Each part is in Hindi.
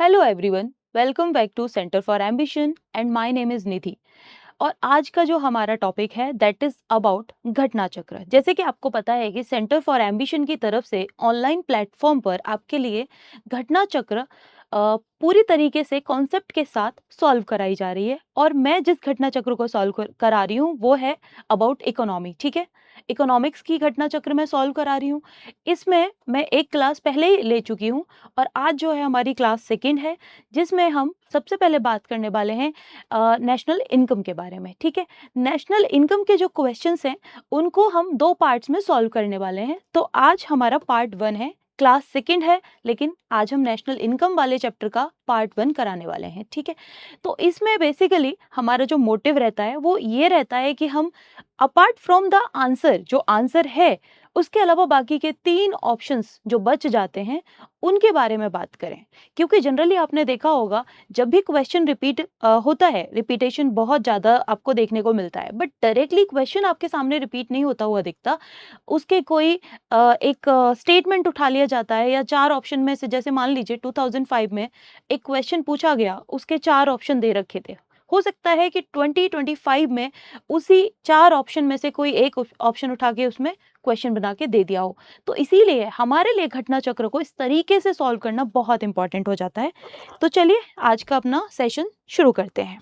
Hello everyone, welcome back to center for ambition and my name is Nidhi. और आज का जो हमारा टॉपिक है दैट इज अबाउट घटना चक्र। जैसे कि आपको पता है कि सेंटर फॉर एम्बिशन की तरफ से ऑनलाइन प्लेटफॉर्म पर आपके लिए घटना चक्र पूरी तरीके से कॉन्सेप्ट के साथ सॉल्व कराई जा रही है। और मैं जिस घटना चक्र को सॉल्व करा रही हूँ वो है अबाउट इकोनॉमी। ठीक है, इकोनॉमिक्स की घटना चक्र मैं सॉल्व करा रही हूँ। इसमें मैं एक क्लास पहले ही ले चुकी हूँ और आज जो है हमारी क्लास सेकंड है, जिसमें हम सबसे पहले बात करने वाले हैं नेशनल इनकम के बारे में। ठीक है, नेशनल इनकम के जो क्वेश्चंस हैं उनको हम दो पार्ट्स में सॉल्व करने वाले हैं। तो आज हमारा पार्ट 1 है, क्लास सेकंड है, लेकिन आज हम नेशनल इनकम वाले चैप्टर का पार्ट 1 कराने वाले हैं। ठीक है, तो इसमें बेसिकली हमारा जो मोटिव रहता है वो ये रहता है कि हम अपार्ट फ्रॉम द आंसर, जो आंसर है उसके अलावा बाकी के 3 ऑप्शंस जो बच जाते हैं उनके बारे में बात करें। क्योंकि जनरली आपने देखा होगा जब भी क्वेश्चन रिपीट होता है, रिपीटेशन बहुत ज़्यादा आपको देखने को मिलता है, बट डायरेक्टली क्वेश्चन आपके सामने रिपीट नहीं होता हुआ दिखता। उसके कोई एक स्टेटमेंट उठा लिया जाता है या 4 ऑप्शन में से, जैसे मान लीजिए 2005 में एक क्वेश्चन पूछा गया, उसके 4 ऑप्शन दे रखे थे। हो सकता है कि 2025 में उसी 4 ऑप्शन में से कोई एक ऑप्शन उठा के उसमें क्वेश्चन बना के दे दिया हो। तो इसीलिए हमारे लिए घटना चक्र को इस तरीके से सॉल्व करना बहुत इंपॉर्टेंट हो जाता है। तो चलिए आज का अपना सेशन शुरू करते हैं।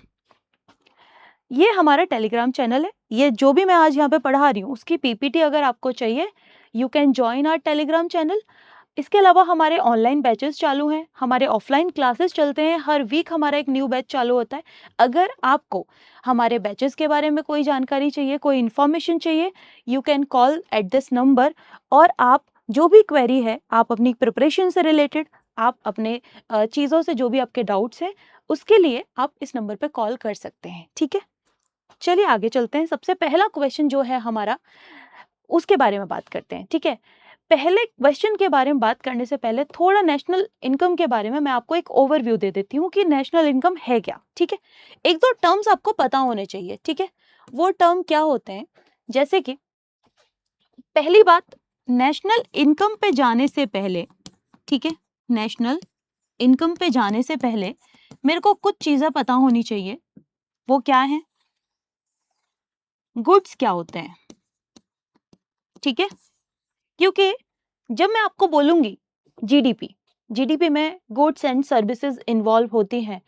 ये हमारा टेलीग्राम चैनल है। ये जो भी मैं आज यहाँ पे पढ़ा रही हूँ उसकी पीपीटी अगर आपको चाहिए, you can join our Telegram channel. इसके अलावा हमारे ऑनलाइन बैचेस चालू हैं, हमारे ऑफलाइन क्लासेस चलते हैं, हर वीक हमारा एक न्यू बैच चालू होता है। अगर आपको हमारे बैचेस के बारे में कोई जानकारी चाहिए, कोई इन्फॉर्मेशन चाहिए, you can call at this number. और आप जो भी क्वेरी है, आप अपनी प्रिपरेशन से रिलेटेड, आप अपने चीज़ों से जो भी आपके डाउट्स हैं उसके लिए आप इस नंबर पर कॉल कर सकते हैं। ठीक है, चलिए आगे चलते हैं। सबसे पहला क्वेश्चन जो है हमारा, उसके बारे में बात करते हैं। ठीक है, पहले क्वेश्चन के बारे में बात करने से पहले थोड़ा नेशनल इनकम के बारे में मैं आपको एक ओवरव्यू दे देती हूँ कि नेशनल इनकम है क्या। ठीक है, एक दो टर्म्स आपको पता होने चाहिए। ठीक है, वो टर्म क्या होते हैं, जैसे कि पहली बात, नेशनल इनकम पे जाने से पहले, ठीक है, नेशनल इनकम पे जाने से पहले मेरे को कुछ चीजें पता होनी चाहिए। वो क्या है? गुड्स क्या होते हैं। ठीक है, क्योंकि जब मैं आपको बोलूंगी जीडीपी, जीडीपी में गुड्स एंड सर्विसेज इन्वॉल्व होती हैं,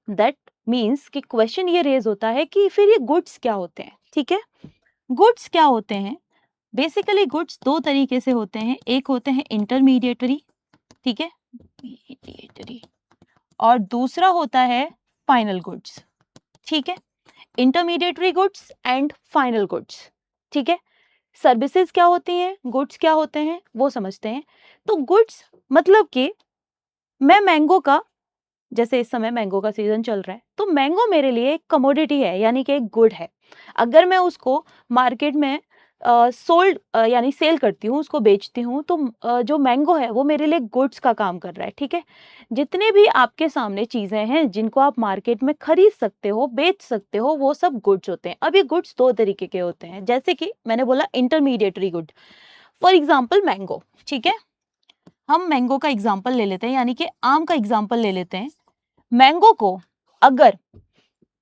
दैट मीन्स कि क्वेश्चन ये रेज होता है कि फिर ये गुड्स क्या होते हैं। ठीक है, गुड्स क्या होते हैं? बेसिकली गुड्स दो तरीके से होते हैं, एक होते हैं इंटरमीडिएटरी, ठीक है, इंटरमीडिएटरी, और दूसरा होता है फाइनल गुड्स। ठीक है, intermediary goods and final goods. ठीक है, सर्विसेज क्या होती हैं, गुड्स क्या होते हैं, वो समझते हैं। तो गुड्स मतलब कि मैं मैंगो का, जैसे इस समय मैंगो का सीजन चल रहा है, तो मैंगो मेरे लिए एक कमोडिटी है, यानी कि एक गुड है। अगर मैं उसको मार्केट में सोल्ड यानी सेल करती हूँ, उसको बेचती हूँ, तो जो मैंगो है वो मेरे लिए गुड्स का काम कर रहा है। ठीक है, जितने भी आपके सामने चीजें हैं जिनको आप मार्केट में खरीद सकते हो, बेच सकते हो, वो सब गुड्स होते हैं। अब ये गुड्स दो तरीके के होते हैं, जैसे कि मैंने बोला intermediary good, for example mango. ठीक है, हम मैंगो का एग्जाम्पल ले लेते हैं, यानी कि आम का एग्जाम्पल ले लेते हैं। मैंगो को अगर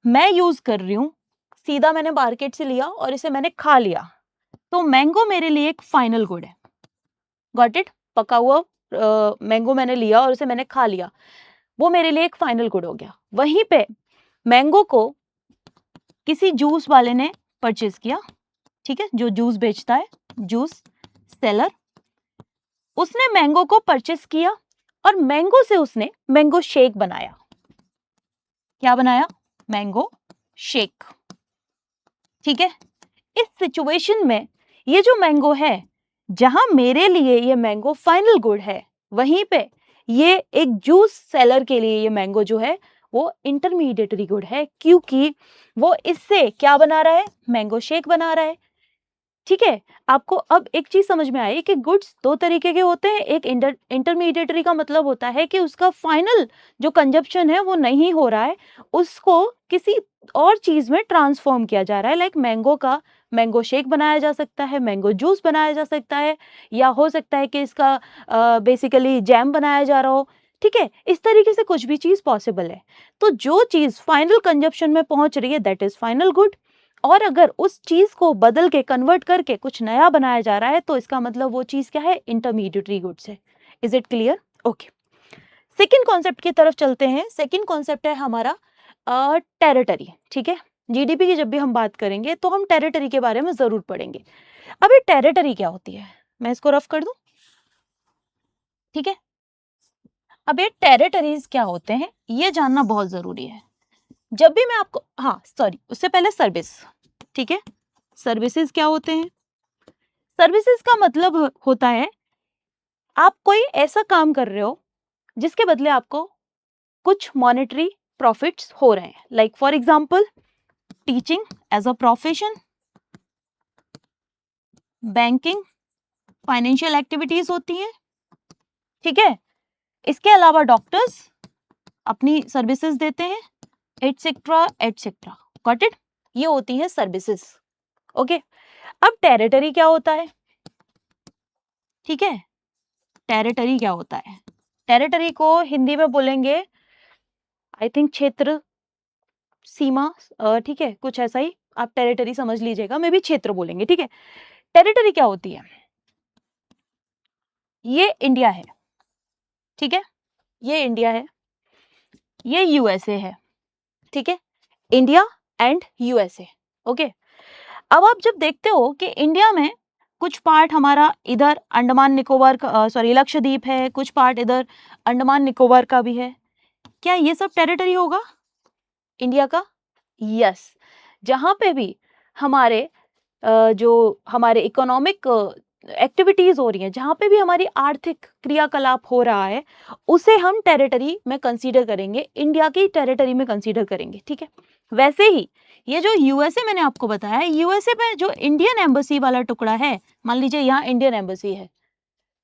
मैं यूज कर रही हूं, सीधा मैंने मार्केट से लिया और इसे मैंने खा लिया, तो मैंगो मेरे लिए एक फाइनल गुड है। Got it? पका हुआ मैंगो मैंने लिया और उसे मैंने खा लिया, वो मेरे लिए एक फाइनल गुड हो गया। वहीं पे मैंगो को किसी जूस वाले ने परचेज किया, ठीक है, जो जूस बेचता है, जूस सेलर, उसने मैंगो को परचेज किया और मैंगो से उसने मैंगो शेक बनाया। क्या बनाया? Mango shake. ठीक है, इस सिचुएशन में ये जो मैंगो है, जहां मेरे लिए ये मैंगो फाइनल गुड है, वहीं पे ये एक जूस सेलर के लिए ये मैंगो जो है वो इंटरमीडिएटरी गुड है, क्योंकि वो इससे क्या बना रहा है? मैंगो शेक बना रहा है। ठीक है, आपको अब एक चीज समझ में आई कि गुड्स दो तरीके के होते हैं। एक इंटरमीडिएटरी का मतलब होता है कि उसका फाइनल जो कंजप्शन है वो नहीं हो रहा है, उसको किसी और चीज में ट्रांसफॉर्म किया जा रहा है। लाइक मैंगो का मैंगो शेक बनाया जा सकता है, मैंगो जूस बनाया जा सकता है, या हो सकता है कि इसका बेसिकली जैम बनाया जा रहा हो। ठीक है, इस तरीके से कुछ भी चीज पॉसिबल है। तो जो चीज फाइनल कंजप्शन में पहुंच रही है दैट इज फाइनल गुड, और अगर उस चीज को बदल के कन्वर्ट करके कुछ नया बनाया जा रहा है तो इसका मतलब वो चीज क्या है, इंटरमीडिएटरी गुड्स है। Is it clear? Okay, second concept की तरफ चलते हैं। सेकेंड कॉन्सेप्ट है हमारा टेरिटरी। ठीक है, जीडीपी की जब भी हम बात करेंगे तो हम टेरिटरी के बारे में जरूर पढ़ेंगे। अब ये टेरिटरी क्या होती है, मैं इसको रफ कर दूं, ठीक है। अब ये टेरिटरीज क्या होते हैं ये जानना बहुत जरूरी है। जब भी मैं आपको, हाँ सॉरी, उससे पहले सर्विस, ठीक है। सर्विसेज क्या होते हैं? सर्विसेज का मतलब होता है आप कोई ऐसा काम कर रहे हो जिसके बदले आपको कुछ मॉनेटरी प्रॉफिट्स हो रहे हैं। Like for example teaching as a profession, banking, financial activities होती हैं, ठीक है। इसके अलावा डॉक्टर्स अपनी सर्विसेज देते हैं, एटसेट्रा एटसेट्रा। Got it? ये होती है सर्विसेज। ओके, अब टेरिटरी क्या होता है? ठीक है, टेरिटरी क्या होता है? टेरिटरी को हिंदी में बोलेंगे आई थिंक क्षेत्र, सीमा, ठीक है, कुछ ऐसा ही आप टेरिटरी समझ लीजिएगा, मे भी क्षेत्र बोलेंगे, ठीक है। टेरिटरी क्या होती है? ये इंडिया है, ठीक है, ये इंडिया है, ये यूएसए है, ठीक है, इंडिया एंड यूएसए। ओके, अब आप जब देखते हो कि इंडिया में कुछ पार्ट हमारा इधर अंडमान निकोबार का, सॉरी लक्षद्वीप है, कुछ पार्ट इधर अंडमान निकोबार का भी है, क्या ये सब टेरिटरी होगा इंडिया का? यस। जहां पे भी हमारे जो हमारे इकोनॉमिक एक्टिविटीज हो रही हैं, जहां पे भी हमारी आर्थिक क्रियाकलाप हो रहा है, उसे हम टेरिटरी में कंसीडर करेंगे, इंडिया की टेरिटरी में कंसीडर करेंगे, ठीक है। वैसे ही ये जो यूएसए मैंने आपको बताया है, यूएसए में जो इंडियन एम्बेसी वाला टुकड़ा है, मान लीजिए यहाँ इंडियन एम्बेसी है,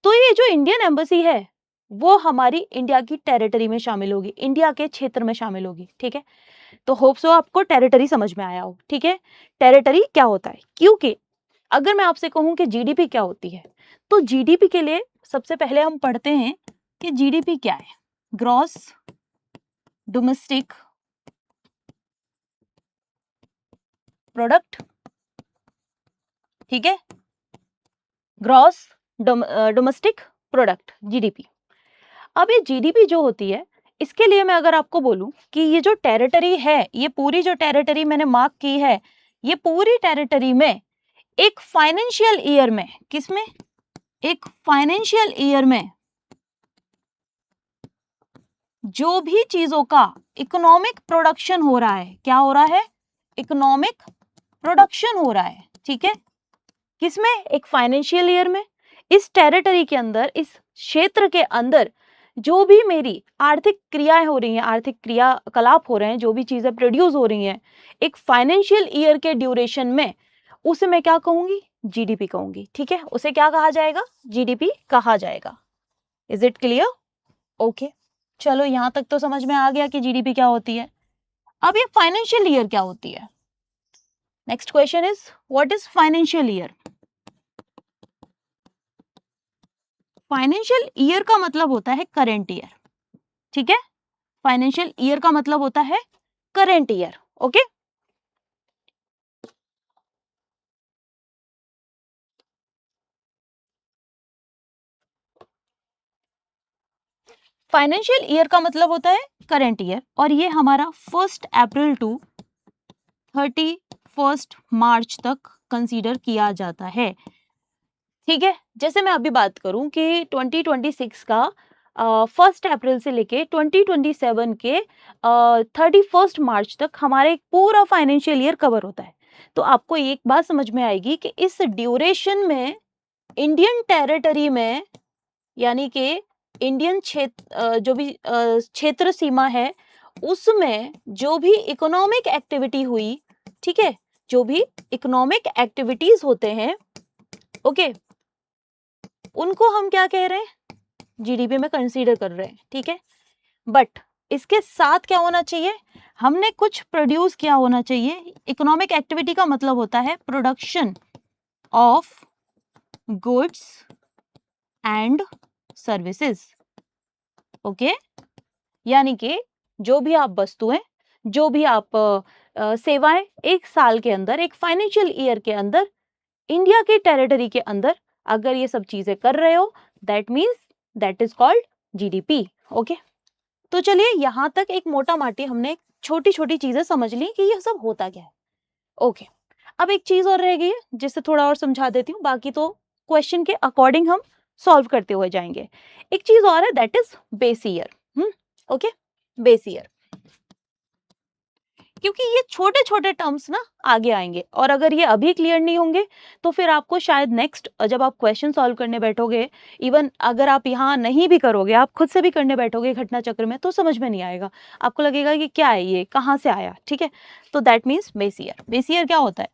तो ये जो इंडियन एम्बेसी है वो हमारी इंडिया की टेरिटरी में शामिल होगी, इंडिया के क्षेत्र में शामिल होगी, ठीक है। तो होप सो आपको टेरिटरी समझ में आया हो, ठीक है। टेरिटरी क्या होता है, क्योंकि अगर मैं आपसे कहूं कि जीडीपी क्या होती है, तो जीडीपी के लिए सबसे पहले हम पढ़ते हैं कि जीडीपी क्या है। ग्रॉस डोमेस्टिक प्रोडक्ट, ठीक है, ग्रॉस डोमेस्टिक प्रोडक्ट, जीडीपी। अब ये जीडीपी जो होती है, इसके लिए मैं अगर आपको बोलूं कि ये जो टेरिटरी है, ये पूरी जो टेरिटरी मैंने मार्क की है, ये पूरी टेरिटरी में एक फाइनेंशियल ईयर में, किसमें, एक फाइनेंशियल ईयर में जो भी चीजों का इकोनॉमिक प्रोडक्शन हो रहा है, क्या हो रहा है, इकोनॉमिक प्रोडक्शन हो रहा है, ठीक है, किसमें, एक फाइनेंशियल ईयर में। इस टेरिटरी के अंदर, इस क्षेत्र के अंदर जो भी मेरी आर्थिक क्रियाएं हो रही हैं, आर्थिक क्रियाकलाप हो रहे हैं, जो भी चीजें प्रोड्यूस हो रही हैं एक फाइनेंशियल ईयर के ड्यूरेशन में, उसे मैं क्या कहूंगी, जीडीपी कहूंगी, ठीक है। उसे क्या कहा जाएगा, जीडीपी कहा जाएगा। Is it clear? ओके, चलो यहां तक तो समझ में आ गया कि जीडीपी क्या होती है। अब ये फाइनेंशियल ईयर क्या होती है? Next question is what is financial year? Financial year का मतलब होता है करेंट ईयर, ठीक है। फाइनेंशियल ईयर का मतलब होता है current year. Okay, financial year का मतलब होता है करेंट ईयर, और ये हमारा 1 अप्रैल टू 31 मार्च तक कंसीडर किया जाता है, ठीक है। जैसे मैं अभी बात करूं कि 2026 का 1 अप्रैल से लेके 2027 के 31 मार्च तक हमारा एक पूरा फाइनेंशियल ईयर कवर होता है। तो आपको एक बात समझ में आएगी कि इस ड्यूरेशन में इंडियन टेरिटरी में, यानी कि इंडियन क्षेत्र, जो भी क्षेत्र सीमा है, उसमें जो भी इकोनॉमिक एक्टिविटी हुई, ठीक है, जो भी इकोनॉमिक एक्टिविटीज होते हैं, ओके, उनको हम क्या कह रहे हैं, जीडीपी में कंसीडर कर रहे हैं, ठीक है। बट इसके साथ क्या होना चाहिए, हमने कुछ प्रोड्यूस किया होना चाहिए। इकोनॉमिक एक्टिविटी का मतलब होता है production of goods and services, okay, यानी कि जो भी आप वस्तुएं, जो भी आप सेवाएं एक साल के अंदर, एक फाइनेंशियल ईयर के अंदर इंडिया के टेरिटरी के अंदर अगर ये सब चीजें कर रहे हो, that means that is called GDP. Okay, तो चलिए यहां तक एक मोटा माटी हमने छोटी छोटी चीजें समझ ली कि ये सब होता क्या है। ओके, अब एक चीज और रह गई है जिससे थोड़ा और समझा देती हूँ, बाकी तो क्वेश्चन के अकॉर्डिंग हम सॉल्व करते हुए जाएंगे। एक चीज और है, that is base year. Okay, base year, क्योंकि ये छोटे छोटे टर्म्स ना आगे आएंगे, और अगर ये अभी क्लियर नहीं होंगे तो फिर आपको शायद नेक्स्ट जब आप क्वेश्चन सॉल्व करने बैठोगे, इवन अगर आप यहाँ नहीं भी करोगे, आप खुद से भी करने बैठोगे घटना चक्र में, तो समझ में नहीं आएगा, आपको लगेगा कि क्या है ये, कहाँ से आया। ठीक है, तो that means base year. Base year क्या होता है,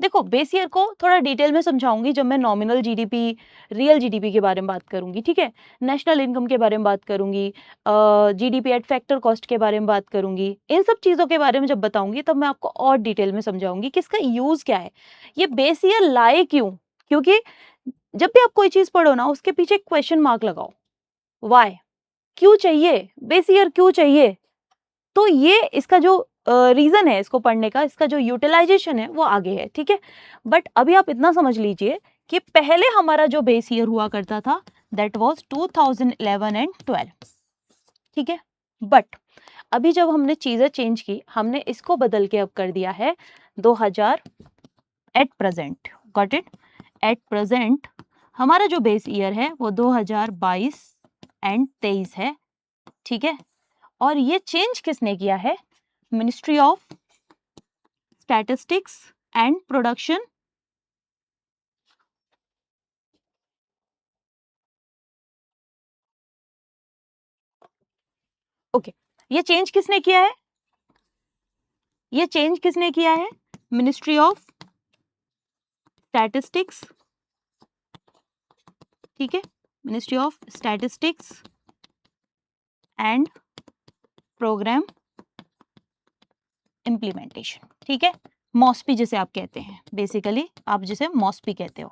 देखो बेस ईयर को थोड़ा डिटेल में समझाऊंगी जब मैं नॉमिनल जीडीपी, रियल जीडीपी के बारे में बात करूंगी। ठीक है, नेशनल इनकम के बारे में बात करूंगी, जीडीपी एट फैक्टर कॉस्ट के बारे में बात करूंगी, इन सब चीजों के बारे में जब बताऊंगी तब मैं आपको और डिटेल में समझाऊंगी कि इसका यूज क्या है, ये बेस ईयर लाए क्यों। क्योंकि जब भी आप कोई चीज पढ़ो ना, उसके पीछे एक क्वेश्चन मार्क लगाओ, वाई, क्यों चाहिए बेस ईयर, क्यों चाहिए। तो ये इसका जो रीजन है इसको पढ़ने का, इसका जो यूटिलाइजेशन है वो आगे है। ठीक है, बट अभी आप इतना समझ लीजिए कि पहले हमारा जो बेस ईयर हुआ करता था दैट वाज 2011 एंड 12। ठीक है, बट अभी जब हमने चीजें चेंज की, हमने इसको बदल के अब कर दिया है 2000 at present. Got it, at present हमारा जो बेस ईयर है वो 2022 एंड 23 है। ठीक है, और ये चेंज किसने किया है, ministry of statistics and production. Okay, ये चेंज किसने किया है, ये चेंज किसने किया है, मिनिस्ट्री ऑफ स्टैटिस्टिक्स। ठीक है, ministry of statistics and programme implementation. ठीक है, मॉस्पी जिसे आप कहते हैं, बेसिकली आप जिसे मॉस्पी कहते हो,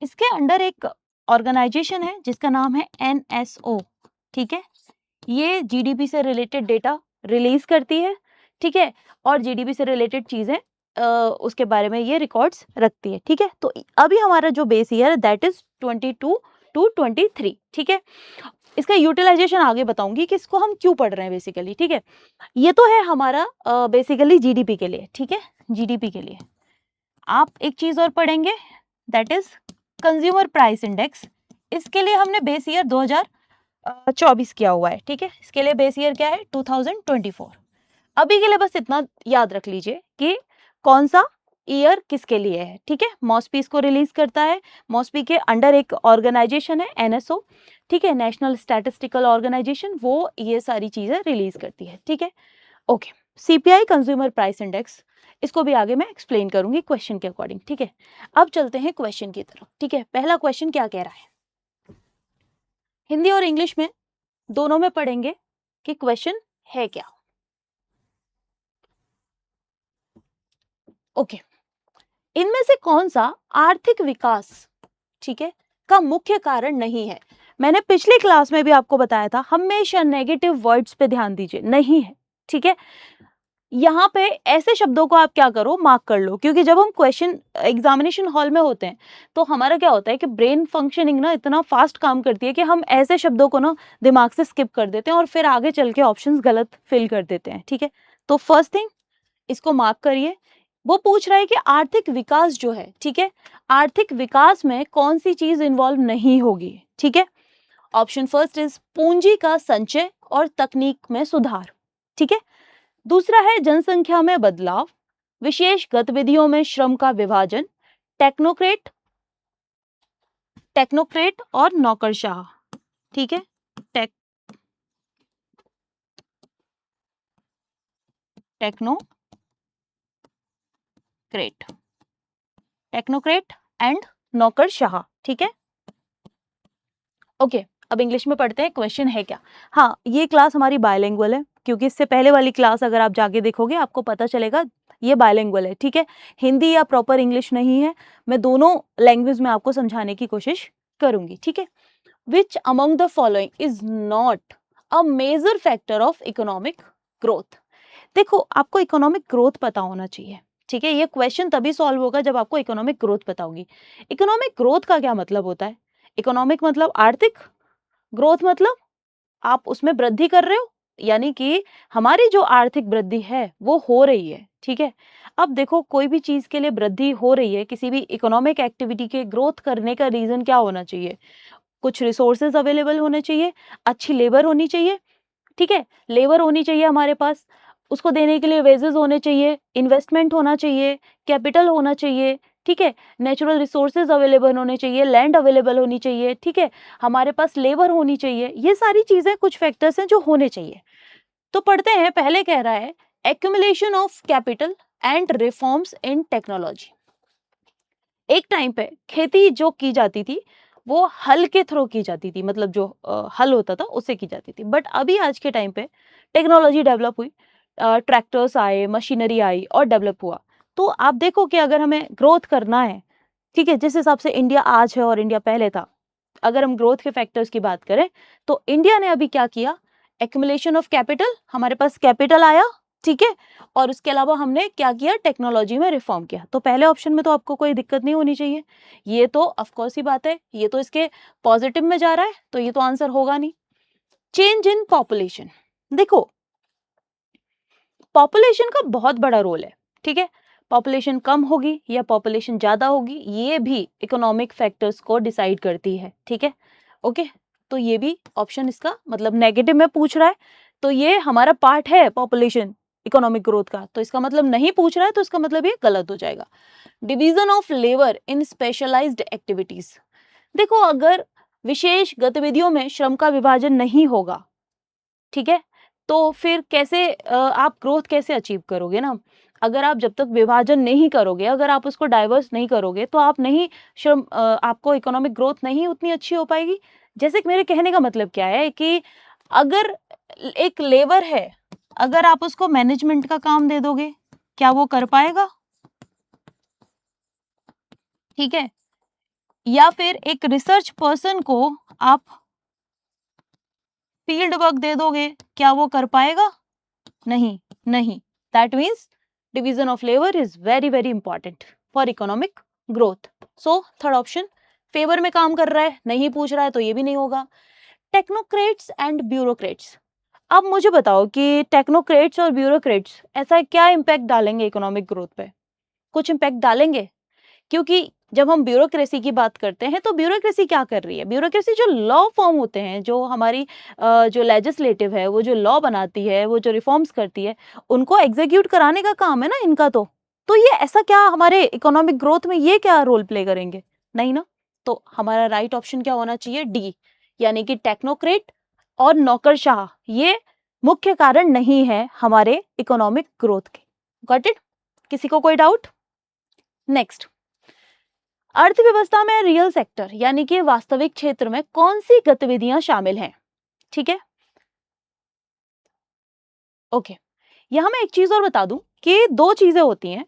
इसके अंडर एक ऑर्गेनाइजेशन है जिसका नाम है एनएसओ। ठीक है, ये जीडीपी से रिलेटेड डेटा रिलीज करती है। ठीक है, और जीडीपी से रिलेटेड चीजें उसके बारे में ये रिकॉर्ड्स रखती है। ठीक है, तो अभी हमारा जो बेस ईयर है दैट इज 22 टू 23। ठीक है, इसका यूटिलाइजेशन आगे बताऊंगी कि इसको हम क्यों पढ़ रहे हैं बेसिकली। ठीक है, ये तो है हमारा बेसिकली जीडीपी के लिए। ठीक है, जीडीपी के लिए आप एक चीज और पढ़ेंगे that is consumer price index. इसके लिए हमने बेस ईयर 2024 किया हुआ है। ठीक है, इसके लिए बेस ईयर क्या है 2024। अभी के लिए बस इतना याद रख लीजिए कि कौन सा ईयर किसके लिए है। ठीक है, मॉस्पी इसको रिलीज करता है, मॉस्पी के अंडर एक ऑर्गेनाइजेशन है एनएसओ। ठीक है, नेशनल स्टैटिस्टिकल ऑर्गेनाइजेशन, वो ये सारी चीजें रिलीज करती है। ठीक है, okay, CPI consumer price index, इसको भी आगे मैं एक्सप्लेन करूंगी क्वेश्चन के अकॉर्डिंग। ठीक है, अब चलते हैं क्वेश्चन की तरफ। ठीक है, पहला क्वेश्चन क्या कह रहा है, हिंदी और इंग्लिश में दोनों में पढ़ेंगे कि क्वेश्चन है क्या। ओके, इनमें से कौन सा आर्थिक विकास, ठीक है, का मुख्य कारण नहीं है। मैंने पिछली क्लास में भी आपको बताया था, हमेशा नेगेटिव वर्ड्स पे ध्यान दीजिए, नहीं है। ठीक है, यहाँ पे ऐसे शब्दों को आप क्या करो, मार्क कर लो, क्योंकि जब हम क्वेश्चन एग्जामिनेशन हॉल में होते हैं तो हमारा क्या होता है कि ब्रेन फंक्शनिंग ना इतना फास्ट काम करती है कि हम ऐसे शब्दों को ना दिमाग से स्किप कर देते हैं और फिर आगे चल के ऑप्शंस गलत फिल कर देते हैं। ठीक है, तो फर्स्ट थिंग इसको मार्क करिए। वो पूछ रहा है कि आर्थिक विकास जो है, ठीक है, आर्थिक विकास में कौन सी चीज इन्वॉल्व नहीं होगी। ठीक है, ऑप्शन फर्स्ट इज पूंजी का संचय और तकनीक में सुधार। ठीक है, दूसरा है जनसंख्या में बदलाव, विशेष गतिविधियों में श्रम का विभाजन, टेक्नोक्रेट टेक्नोक्रेट और नौकरशाह। ठीक है, टेक टेक्नोक्रेट टेक्नोक्रेट एंड नौकरशाह। ठीक है, ओके, अब इंग्लिश में पढ़ते हैं क्वेश्चन है क्या। हाँ, ये क्लास हमारी बायलिंगुअल है, क्योंकि इससे पहले वाली क्लास अगर आप जाके देखोगे आपको पता चलेगा ये बायलिंगुअल है। ठीक है, हिंदी या प्रॉपर इंग्लिश नहीं है, मैं दोनों लैंग्वेज में आपको समझाने की कोशिश करूंगी। ठीक है, Which among the following is not a major factor of economic growth? देखो, आपको इकोनॉमिक ग्रोथ पता होना चाहिए, ठीक है। ये क्वेश्चन तभी सॉल्व होगा जब आपको इकोनॉमिक ग्रोथ पता होगी। इकोनॉमिक ग्रोथ का क्या मतलब होता है? इकोनॉमिक मतलब आर्थिक, ग्रोथ मतलब आप उसमें वृद्धि कर रहे हो, यानी कि हमारी जो आर्थिक वृद्धि है वो हो रही है, ठीक है। अब देखो, कोई भी चीज के लिए वृद्धि हो रही है, किसी भी इकोनॉमिक एक्टिविटी के ग्रोथ करने का रीजन क्या होना चाहिए? कुछ रिसोर्सेज अवेलेबल होने चाहिए, अच्छी लेबर होनी चाहिए, ठीक है। लेबर होनी चाहिए हमारे पास, उसको देने के लिए वेजेस होने चाहिए, इन्वेस्टमेंट होना चाहिए, कैपिटल होना चाहिए, ठीक है। नेचुरल रिसोर्सेज अवेलेबल होने चाहिए, लैंड अवेलेबल होनी चाहिए, ठीक है। हमारे पास लेबर होनी चाहिए। ये सारी चीजें कुछ फैक्टर्स हैं जो होने चाहिए। तो पढ़ते हैं, पहले कह रहा है accumulation of capital and reforms in technology. एक टाइम पे खेती जो की जाती थी वो हल के थ्रू की जाती थी, मतलब जो हल होता था उससे की जाती थी। बट अभी आज के टाइम पे टेक्नोलॉजी डेवलप हुई, ट्रैक्टर्स आए, मशीनरी आई और डेवलप हुआ। तो आप देखो कि अगर हमें ग्रोथ करना है, ठीक है, जिस हिसाब से इंडिया आज है और इंडिया पहले था, अगर हम ग्रोथ के फैक्टर्स की बात करें तो इंडिया ने अभी क्या किया? एक्यूमुलेशन ऑफ कैपिटल, हमारे पास कैपिटल आया, ठीक है। और उसके अलावा हमने क्या किया? टेक्नोलॉजी में रिफॉर्म किया। तो पहले ऑप्शन में तो आपको कोई दिक्कत नहीं होनी चाहिए। ये तो ऑफ कोर्स ही बात है, ये तो इसके पॉजिटिव में जा रहा है, तो ये तो आंसर होगा नहीं। चेंज इन पॉपुलेशन, देखो पॉपुलेशन का बहुत बड़ा रोल है, ठीक है। पॉपुलेशन कम होगी या पॉपुलेशन ज्यादा होगी, ये भी इकोनॉमिक फैक्टर्स को डिसाइड करती है, ठीक है। ओके, तो ये भी ऑप्शन इसका मतलब नेगेटिव में पूछ रहा है, तो ये हमारा पार्ट है पॉपुलेशन इकोनॉमिक ग्रोथ का, तो इसका मतलब नहीं पूछ रहा है, तो इसका मतलब ये गलत हो जाएगा। Division of labour in specialised activities, देखो अगर विशेष गतिविधियों में श्रम का विभाजन नहीं होगा, ठीक है, तो फिर कैसे आप ग्रोथ कैसे अचीव करोगे ना? अगर आप जब तक विभाजन नहीं करोगे, अगर आप उसको डाइवर्स नहीं करोगे, तो आप नहीं आपको इकोनॉमिक ग्रोथ नहीं उतनी अच्छी हो पाएगी। जैसे कि मेरे कहने का मतलब क्या है कि अगर एक लेबर है, अगर आप उसको मैनेजमेंट का काम दे दोगे, क्या वो कर पाएगा? ठीक है। या फिर एक रिसर्च पर्सन को आप फील्ड वर्क दे दोगे, क्या वो कर पाएगा? नहीं, नहीं। That means division of labour is very very important for economic growth. So third option favour में काम कर रहा है, नहीं पूछ रहा है, तो ये भी नहीं होगा। टेक्नोक्रेट्स एंड ब्यूरोक्रेट्स, अब मुझे बताओ कि टेक्नोक्रेट्स और ब्यूरोक्रेट्स ऐसा क्या इम्पैक्ट डालेंगे इकोनॉमिक ग्रोथ पे? कुछ इम्पैक्ट डालेंगे, क्योंकि जब हम ब्यूरोक्रेसी की बात करते हैं तो ब्यूरोक्रेसी क्या कर रही है? ब्यूरोक्रेसी जो लॉ फॉर्म होते हैं, जो हमारी जो लेजिस्लेटिव है, वो जो लॉ बनाती है, वो जो रिफॉर्म्स करती है, उनको एग्जीक्यूट कराने का काम है ना इनका। तो ये ऐसा क्या हमारे इकोनॉमिक ग्रोथ में ये क्या रोल प्ले करेंगे? नहीं ना। तो हमारा राइट ऑप्शन क्या होना चाहिए? डी, यानी कि टेक्नोक्रेट और नौकरशाह ये मुख्य कारण नहीं है हमारे इकोनॉमिक ग्रोथ के। Got it? किसी को कोई डाउट? नेक्स्ट, अर्थव्यवस्था में रियल सेक्टर यानी कि वास्तविक क्षेत्र में कौन सी गतिविधियां शामिल हैं? ठीक है, ओके। यहां मैं एक चीज और बता दूं कि दो चीजें होती हैं,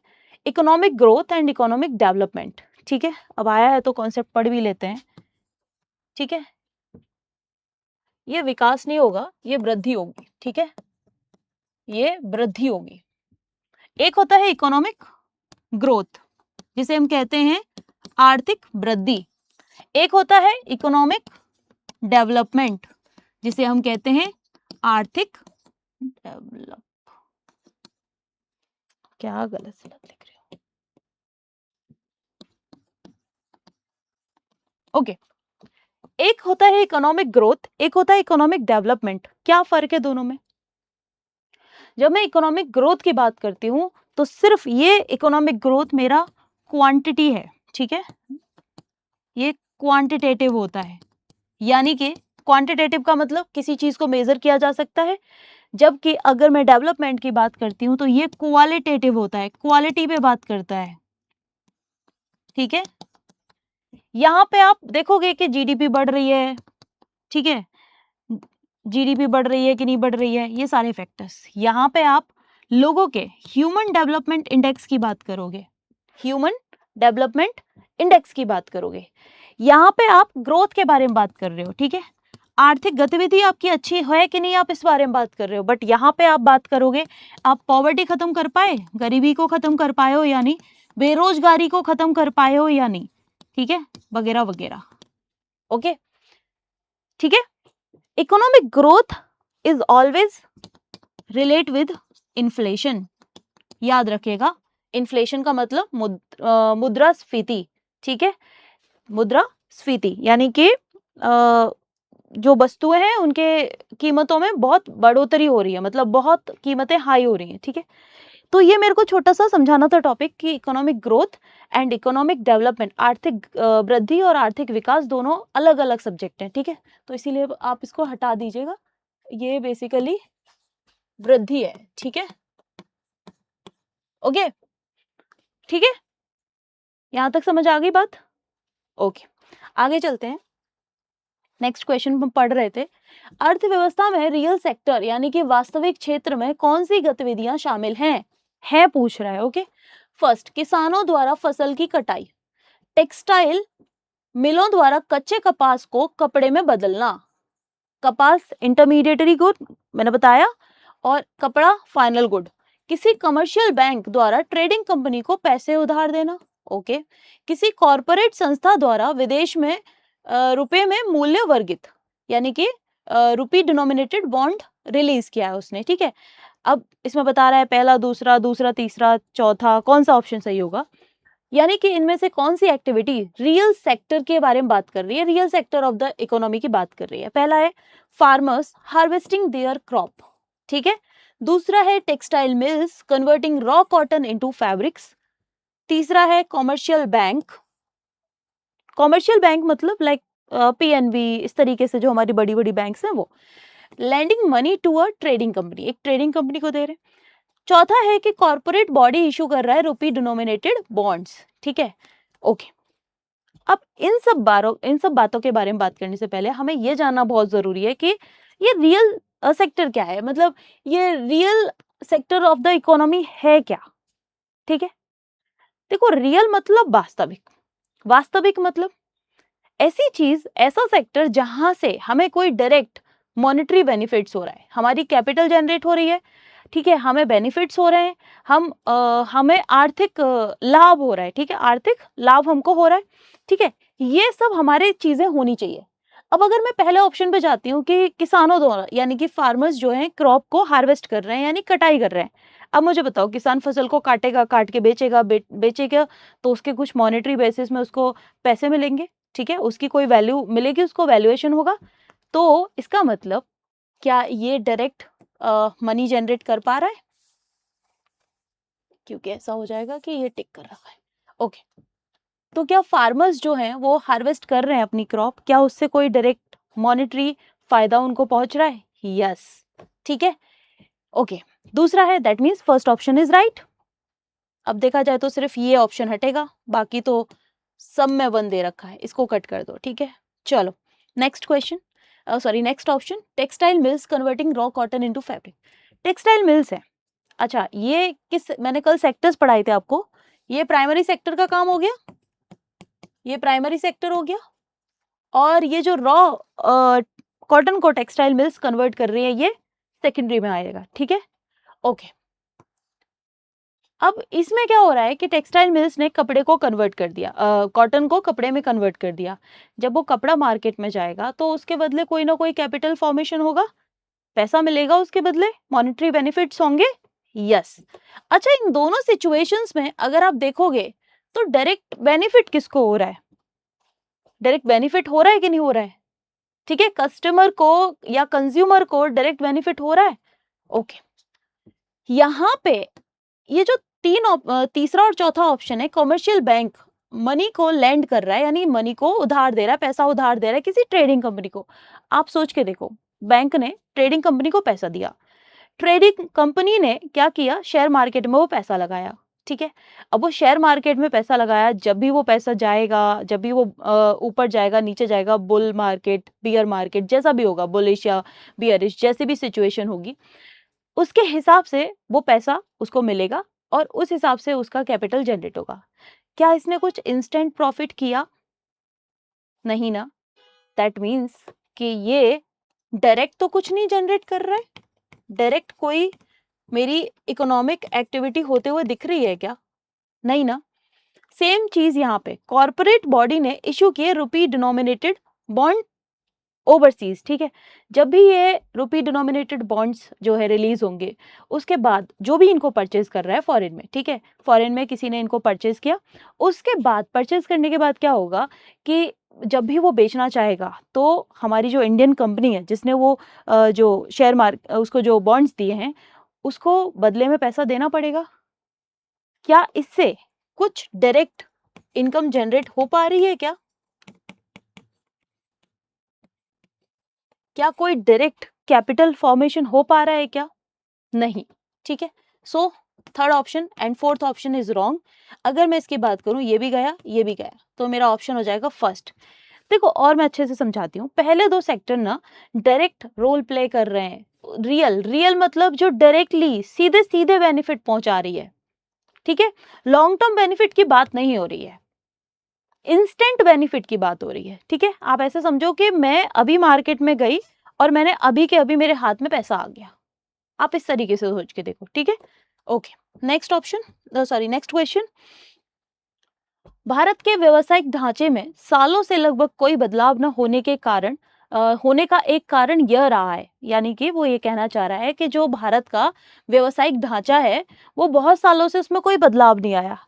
economic growth and economic development, ठीक है। अब आया है तो कॉन्सेप्ट पढ़ भी लेते हैं, ठीक है। ये विकास नहीं होगा, ये वृद्धि होगी, ठीक है, ये वृद्धि होगी। एक होता है इकोनॉमिक ग्रोथ, जिसे हम कहते हैं आर्थिक वृद्धि। एक होता है इकोनॉमिक डेवलपमेंट, जिसे हम कहते हैं आर्थिक डेवलप, क्या गलत सलत लिख रहे हो? ओके, एक होता है इकोनॉमिक ग्रोथ, एक होता है इकोनॉमिक डेवलपमेंट। क्या फर्क है दोनों में? जब मैं इकोनॉमिक ग्रोथ की बात करती हूं तो सिर्फ ये इकोनॉमिक ग्रोथ मेरा क्वांटिटी है, ठीक है, ये क्वांटिटेटिव होता है। यानी कि क्वांटिटेटिव का मतलब किसी चीज को मेजर किया जा सकता है, जबकि अगर मैं डेवलपमेंट की बात करती हूं तो ये क्वालिटेटिव होता है, क्वालिटी पे बात करता है, ठीक है। यहाँ पे आप देखोगे कि जीडीपी बढ़ रही है, ठीक है, जीडीपी बढ़ रही है कि नहीं बढ़ रही है, ये सारे फैक्टर्स। यहाँ पे आप लोगों के ह्यूमन डेवलपमेंट इंडेक्स की बात करोगे, ह्यूमन डेवलपमेंट इंडेक्स की बात करोगे। यहाँ पे आप ग्रोथ के बारे में बात कर रहे हो, ठीक है, आर्थिक गतिविधि आपकी अच्छी है कि नहीं, आप इस बारे में बात कर रहे हो। बट यहाँ पे आप बात करोगे, आप पॉवर्टी खत्म कर पाए, गरीबी को खत्म कर पाए हो या नहीं, बेरोजगारी को खत्म कर पाए हो या नहीं, ठीक है, वगैरह वगैरह। ओके, ठीक है। Economic growth is always relate with inflation, याद रखिएगा। इन्फ्लेशन का मतलब मुद्रास्फीति, ठीक है, मुद्रास्फीति यानी कि जो वस्तुएं हैं उनके कीमतों में बहुत बढ़ोतरी हो रही है, मतलब बहुत कीमतें हाई हो रही हैं, ठीक है। तो ये मेरे को छोटा सा समझाना था टॉपिक कि economic growth and economic development, आर्थिक वृद्धि और आर्थिक विकास दोनों अलग अलग सब्जेक्ट हैं, ठीक है। तो इसीलिए आप इसको हटा दीजिएगा, ये बेसिकली वृद्धि है, ठीक है। ओके, ठीक है, यहां तक समझ आ गई बात। ओके, आगे चलते हैं। नेक्स्ट क्वेश्चन हम पढ़ रहे थे, अर्थव्यवस्था में रियल सेक्टर यानी कि वास्तविक क्षेत्र में कौन सी गतिविधियां शामिल हैं पूछ रहा है। ओके, फर्स्ट, किसानों द्वारा फसल की कटाई, टेक्सटाइल मिलों द्वारा कच्चे कपास को कपड़े में बदलना, कपास इंटरमीडिएटरी गुड मैंने बताया, और कपड़ा फाइनल गुड, किसी कमर्शियल बैंक द्वारा ट्रेडिंग कंपनी को पैसे उधार देना, ओके, किसी कॉरपोरेट संस्था द्वारा विदेश में रुपए में मूल्य वर्गित यानी कि रुपी डिनोमिनेटेड बॉन्ड रिलीज किया है उसने, ठीक है। अब इसमें बता रहा है पहला, दूसरा, दूसरा, तीसरा, चौथा, कौन सा ऑप्शन सही होगा, यानी कि इनमें से कौन सी एक्टिविटी रियल सेक्टर के बारे में बात कर रही है, real sector of the economy की बात कर रही है। पहला है फार्मर्स हार्वेस्टिंग देयर क्रॉप, ठीक है। दूसरा है textile mills converting raw cotton into fabrics. तीसरा है कॉमर्शियल बैंक, कॉमर्शियल बैंक मतलब लाइक पीएनबी, इस तरीके से जो हमारी बड़ी बड़ी बैंक्स हैं वो lending money to a trading company, एक ट्रेडिंग कंपनी को दे रहे हैं। चौथा है कि कॉर्पोरेट बॉडी इशू कर रहा है रुपी डिनोमिनेटेड बॉन्ड्स, ठीक है। ओके, अब इन सब बातों के बारे में बात करने से पहले हमें यह जानना बहुत जरूरी है कि ये रियल सेक्टर क्या है, मतलब ये real sector of the economy है क्या, ठीक है। देखो, रियल मतलब वास्तविक, वास्तविक मतलब ऐसी चीज, ऐसा सेक्टर जहां से हमें कोई डायरेक्ट मॉनेटरी बेनिफिट्स हो रहा है, हमारी कैपिटल जनरेट हो रही है, ठीक है, हमें बेनिफिट्स हो रहे हैं, हमें आर्थिक लाभ हो रहा है, ठीक है, आर्थिक लाभ हमको हो रहा है, ठीक है, ये सब हमारे चीजें होनी चाहिए। अब अगर मैं पहले ऑप्शन पे जाती हूँ कि किसानों द्वारा यानी कि फार्मर्स जो हैं क्रॉप को हार्वेस्ट कर रहे हैं यानी कटाई कर रहे हैं, अब मुझे बताओ किसान फसल को काटेगा, काट के बेचेगा, बेचेगा तो उसके कुछ मॉनेटरी बेसिस में उसको पैसे मिलेंगे, ठीक है, उसकी कोई वैल्यू मिलेगी, उसको वैल्यूएशन होगा। तो इसका मतलब क्या ये डायरेक्ट मनी जनरेट कर पा रहा है, क्योंकि ऐसा हो जाएगा कि ये टिक कर रखा है। ओके, तो क्या फार्मर्स जो हैं वो हार्वेस्ट कर रहे हैं अपनी क्रॉप, क्या उससे कोई डायरेक्ट मॉनेटरी फायदा उनको पहुंच रहा है? यस, ठीक है। ओके, दूसरा है, that means first option is right. अब देखा जाए तो सिर्फ ये ऑप्शन हटेगा, बाकी तो सब में वन दे रखा है, इसको कट कर दो, ठीक है। चलो next question, sorry next option, textile mills converting raw cotton into fabric. Textile mills है, अच्छा ये किस, मैंने कल सेक्टर्स पढ़ाए थे आपको, ये प्राइमरी सेक्टर का काम हो गया, ये प्राइमरी सेक्टर हो गया, और ये जो रॉ कॉटन को टेक्सटाइल मिल्स कन्वर्ट कर रही है ये सेकेंडरी में आएगा, ठीक है। ओके, अब इसमें क्या हो रहा है कि टेक्सटाइल मिल्स ने कपड़े को कन्वर्ट कर दिया, कॉटन को कपड़े में कन्वर्ट कर दिया। जब वो कपड़ा मार्केट में जाएगा तो उसके बदले कोई ना कोई कैपिटल फॉर्मेशन होगा, पैसा मिलेगा उसके बदले, मॉनेटरी बेनिफिट्स होंगे। यस, अच्छा इन दोनों सिचुएशंस में अगर आप देखोगे तो डायरेक्ट बेनिफिट किसको हो रहा है, डायरेक्ट बेनिफिट हो रहा है कि नहीं हो रहा है, ठीक है, कस्टमर को या कंज्यूमर को डायरेक्ट बेनिफिट हो रहा है। ओके, यहाँ पे ये जो तीसरा और चौथा ऑप्शन है, कमर्शियल बैंक मनी को लैंड कर रहा है यानी मनी को उधार दे रहा है, पैसा उधार दे रहा है किसी ट्रेडिंग कंपनी को। आप सोच के देखो, बैंक ने ट्रेडिंग कंपनी को पैसा दिया, ट्रेडिंग कंपनी ने क्या किया, शेयर मार्केट में वो पैसा लगाया, ठीक है। अब वो शेयर मार्केट में पैसा लगाया, जब भी वो पैसा जाएगा, जब भी वो ऊपर जाएगा, नीचे जाएगा, बुल मार्केट, बियर मार्केट, जैसा भी होगा, बुलिश या बियरिश, जैसी भी सिचुएशन होगी, उसके हिसाब से वो पैसा उसको मिलेगा और उस हिसाब से उसका कैपिटल जनरेट होगा। क्या इसने कुछ इंस्टेंट प्रॉफिट किया? नहीं ना। दैट मीन्स कि ये डायरेक्ट तो कुछ नहीं जनरेट कर रहा है। डायरेक्ट कोई मेरी इकोनॉमिक एक्टिविटी होते हुए दिख रही है क्या? नहीं ना। सेम चीज यहाँ पे कॉर्पोरेट बॉडी ने इशू किए रुपी डिनोमिनेटेड बॉन्ड ओवरसीज, ठीक है। जब भी ये रुपी डिनोमिनेटेड बॉन्ड्स जो है रिलीज होंगे, उसके बाद जो भी इनको परचेज कर रहा है फॉरेन में, ठीक है, फॉरेन में किसी ने इनको परचेज किया, उसके बाद परचेज करने के बाद क्या होगा कि जब भी वो बेचना चाहेगा तो हमारी जो इंडियन कंपनी है जिसने वो जो शेयर मार्क उसको जो बॉन्ड्स दिए हैं, उसको बदले में पैसा देना पड़ेगा। क्या इससे कुछ डायरेक्ट इनकम जनरेट हो पा रही है क्या? क्या कोई डायरेक्ट कैपिटल फॉर्मेशन हो पा रहा है क्या? नहीं, ठीक है। So third option and fourth option is wrong. अगर मैं इसकी बात करूं, ये भी गया, ये भी गया, तो मेरा ऑप्शन हो जाएगा फर्स्ट। देखो और मैं अच्छे से समझाती हूँ। पहले दो सेक्टर ना डायरेक्ट रोल प्ले कर रहे हैं। रियल रियल मतलब जो डायरेक्टली सीधे सीधे बेनिफिट पहुंचा रही है, ठीक है। लॉन्ग टर्म बेनिफिट की बात नहीं हो रही है, इंस्टेंट बेनिफिट की बात हो रही है, ठीक है। आप ऐसे समझो कि मैं अभी मार्केट में गई और मैंने अभी के अभी मेरे हाथ में पैसा आ गया। आप इस तरीके से सोच के देखो, ठीक है। Okay, next option, sorry next question. Bharat के व्यवसायिक ढांचे में सालों से लगभग कोई बदलाव न होने के कारण होने का एक कारण यह रहा है, यानी कि वो ये कहना चाह रहा है कि जो भारत का व्यवसायिक ढांचा है वो बहुत सालों से उसमें कोई बदलाव नहीं आया।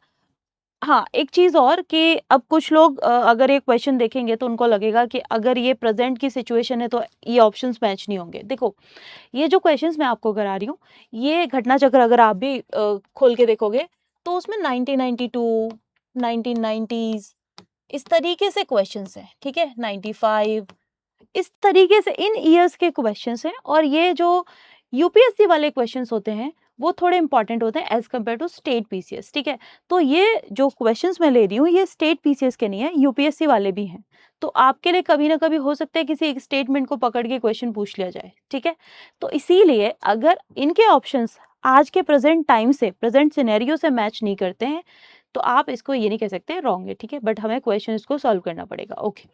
हाँ, एक चीज़ और कि अब कुछ लोग अगर ये क्वेश्चन देखेंगे तो उनको लगेगा कि अगर ये प्रेज़ेंट की सिचुएशन है तो ये ऑप्शंस मैच नहीं होंगे। देखो, ये जो क्वेश्चंस मैं आपको करा रही हूँ, ये घटना चक्र अगर आप भी खोल के देखोगे तो उसमें 1992, 1990s इस तरीके से क्वेश्चंस हैं, ठीक है? 95 इस तरीके से इन ईयर्स के क्वेश्चंस हैं और ये जो यूपीएससी वाले क्वेश्चंस होते हैं वो थोड़े इंपॉर्टेंट होते हैं as compared to state PCS, ठीक है। तो ये जो क्वेश्चंस मैं ले रही हूँ ये स्टेट पीसीएस के नहीं है, यूपीएससी वाले भी हैं। तो आपके लिए कभी ना कभी हो सकता है किसी एक स्टेटमेंट को पकड़ के क्वेश्चन पूछ लिया जाए, ठीक है। तो इसीलिए अगर इनके ऑप्शंस आज के प्रेजेंट टाइम से प्रेजेंट सिनेरियो से मैच नहीं करते हैं तो आप इसको ये नहीं कह सकते रॉन्ग है, ठीक है। बट हमें क्वेश्चन को सॉल्व करना पड़ेगा। ओके,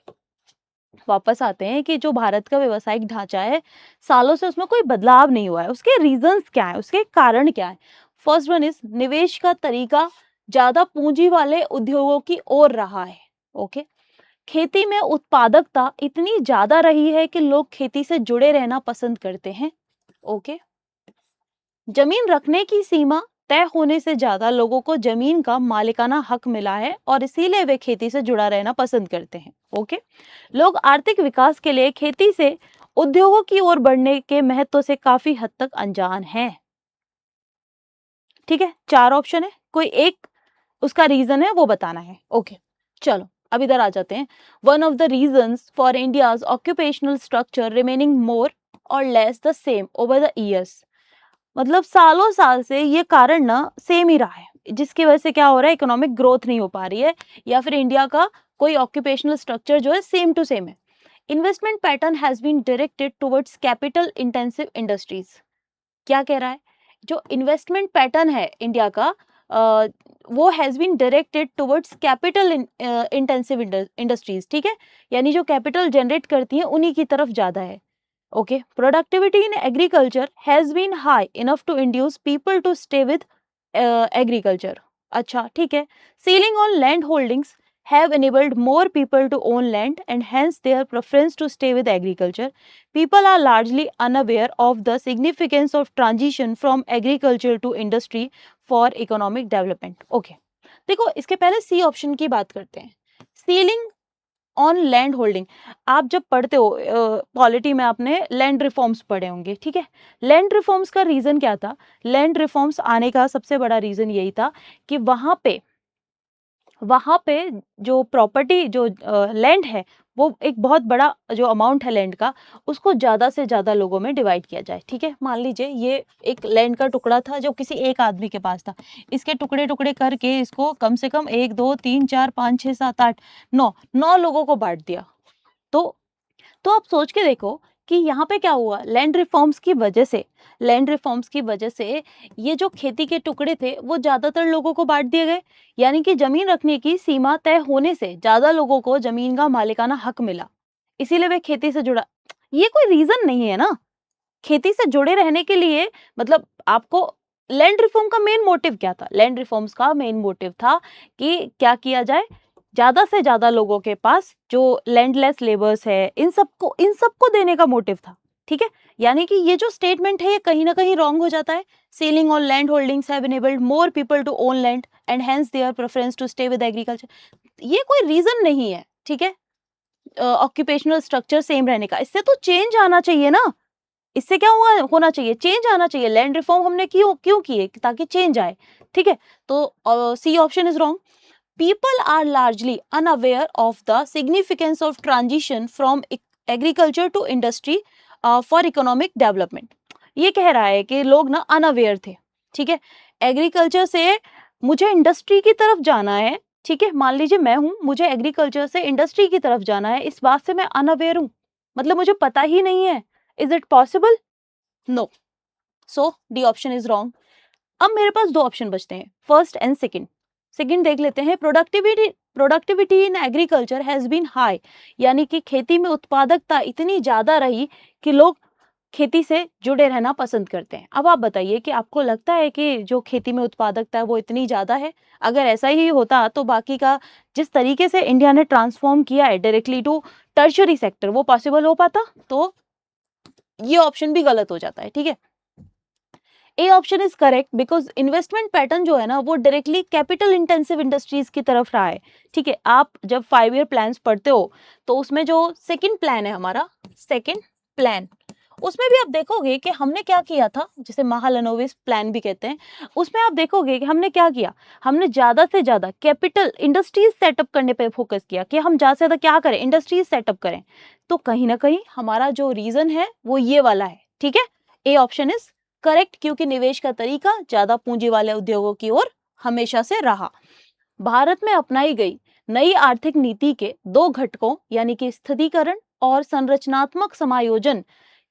वापस आते हैं कि जो भारत का व्यावसायिक ढांचा है सालों से उसमें कोई बदलाव नहीं हुआ है। उसके रीजंस क्या है, उसके कारण क्या है? फर्स्ट वन इज निवेश का तरीका ज्यादा पूंजी वाले उद्योगों की ओर रहा है। ओके, खेती में उत्पादकता इतनी ज्यादा रही है कि लोग खेती से जुड़े रहना पसंद करते हैं। ओके, जमीन रखने की सीमा तय होने से ज्यादा लोगों को जमीन का मालिकाना हक मिला है और इसीलिए वे खेती से जुड़ा रहना पसंद करते हैं। ओके, लोग आर्थिक विकास के लिए खेती से उद्योगों की ओर बढ़ने के महत्व से काफी हद तक अनजान हैं। ठीक है, चार ऑप्शन है, कोई एक उसका रीजन है वो बताना है। ओके, चलो अब इधर आ जाते हैं। One of the reasons for India's occupational structure remaining more or less the same over the years, मतलब सालों साल से ये कारण ना सेम ही रहा है, जिसकी वजह से क्या हो रहा है, इकोनॉमिक ग्रोथ नहीं हो पा रही है या फिर इंडिया का कोई ऑक्यूपेशनल स्ट्रक्चर जो है सेम टू सेम है। Investment pattern has been directed towards capital intensive industries. क्या कह रहा है, जो इन्वेस्टमेंट पैटर्न है इंडिया का वो has been directed towards capital intensive industries, ठीक है, यानी जो कैपिटल जनरेट करती हैं उन्हीं की तरफ ज्यादा है। Okay, productivity in agriculture has been high enough to induce people to stay with agriculture. अच्छा, ठीक है. Ceiling on land holdings have enabled more people to own land and hence their preference to stay with agriculture. People are largely unaware of the significance of transition from agriculture to industry for economic development. Okay. देखो इसके पहले सी ऑप्शन की बात करते हैं। सीलिंग ऑन लैंड होल्डिंग, आप जब पढ़ते हो पॉलिटी में आपने लैंड रिफॉर्म्स पढ़े होंगे, ठीक है। लैंड रिफॉर्म्स का रीजन क्या था? लैंड रिफॉर्म्स आने का सबसे बड़ा रीजन यही था कि वहां पे जो प्रॉपर्टी जो लैंड है वो एक बहुत बड़ा जो अमाउंट है लैंड का उसको ज्यादा से ज्यादा लोगों में डिवाइड किया जाए, ठीक है। मान लीजिए ये एक लैंड का टुकड़ा था जो किसी एक आदमी के पास था, इसके टुकड़े टुकड़े करके इसको कम से कम 1 2 3 4 5 6 7 8 9 लोगों को बांट दिया। तो तो आप सोच के देखो कि यहाँ पे क्या हुआ, लैंड रिफॉर्म्स की वजह से ये जो खेती के टुकड़े थे वो ज्यादातर लोगों को बांट दिए गए, यानी कि जमीन रखने की सीमा तय होने से ज्यादा लोगों को जमीन का मालिकाना हक मिला, इसीलिए वे खेती से जुड़ा। ये कोई रीजन नहीं है ना, खेती से जुड़े रहने के लिए, मतलब आपको लैंड रिफॉर्म का मेन मोटिव क्या था? लैंड रिफॉर्म्स का मेन मोटिव था कि क्या किया जाए, ज्यादा से ज्यादा लोगों के पास जो लैंडलेस लेबर्स है इन सबको देने का मोटिव था, ठीक है। यानी कि ये जो स्टेटमेंट है ये कहीं ना कहीं रॉन्ग हो जाता है। Ceiling on land holdings have enabled more people to own land and hence their preference to stay with agriculture. ये कोई रीजन नहीं है, ठीक है, ऑक्यूपेशनल स्ट्रक्चर सेम रहने का। इससे तो चेंज आना चाहिए ना, इससे क्या हुआ, होना चाहिए, चेंज आना चाहिए। लैंड रिफॉर्म हमने क्यों क्यों किए, ताकि चेंज आए, ठीक है। तो C option is wrong. People are largely unaware of the significance of transition from agriculture to industry for economic development। ये कह रहा है कि लोग ना अनअवेयर थे, ठीक है, एग्रीकल्चर से मुझे इंडस्ट्री की तरफ जाना है, ठीक है, मान लीजिए मैं हूं, मुझे एग्रीकल्चर से इंडस्ट्री की तरफ जाना है, इस बात से मैं अनअवेयर हूं, मतलब मुझे पता ही नहीं है। Is it possible? No. So D option is wrong. अब मेरे पास दो ऑप्शन बचते हैं, फर्स्ट एंड सेकंड। सेकंड देख लेते हैं। Productivity in agriculture has been high, यानी कि खेती में उत्पादकता इतनी ज्यादा रही कि लोग खेती से जुड़े रहना पसंद करते हैं। अब आप बताइए कि आपको लगता है कि जो खेती में उत्पादकता है वो इतनी ज्यादा है? अगर ऐसा ही होता तो बाकी का जिस तरीके से इंडिया ने ट्रांसफॉर्म किया है डायरेक्टली टू टर्शियरी सेक्टर, वो पॉसिबल हो पाता? तो ये ऑप्शन भी गलत हो जाता है, ठीक है। A option is correct because investment pattern जो है ना वो डायरेक्टली कैपिटल इंटेंसिव इंडस्ट्रीज की तरफ रहा है, ठीक है। आप जब 5 ईयर प्लान्स पढ़ते हो तो उसमें जो सेकंड प्लान है हमारा, सेकंड प्लान, उसमें भी आप देखोगे कि हमने क्या किया था, जिसे महालनोबिस प्लान भी कहते हैं। उसमें आप देखोगे कि हमने क्या किया, हमने ज्यादा से ज्यादा कैपिटल इंडस्ट्रीज सेटअप करने पे फोकस किया कि हम ज्यादा से ज्यादा क्या करें, इंडस्ट्रीज सेटअप करें। तो कहीं ना कहीं हमारा जो रीजन है वो ये वाला है, ठीक है। ए ऑप्शन इज करेक्ट, क्योंकि निवेश का तरीका ज्यादा पूंजी वाले उद्योगों की ओर हमेशा से रहा। भारत में अपनाई गई नई आर्थिक नीति के दो घटकों, यानी कि स्थिरीकरण और संरचनात्मक समायोजन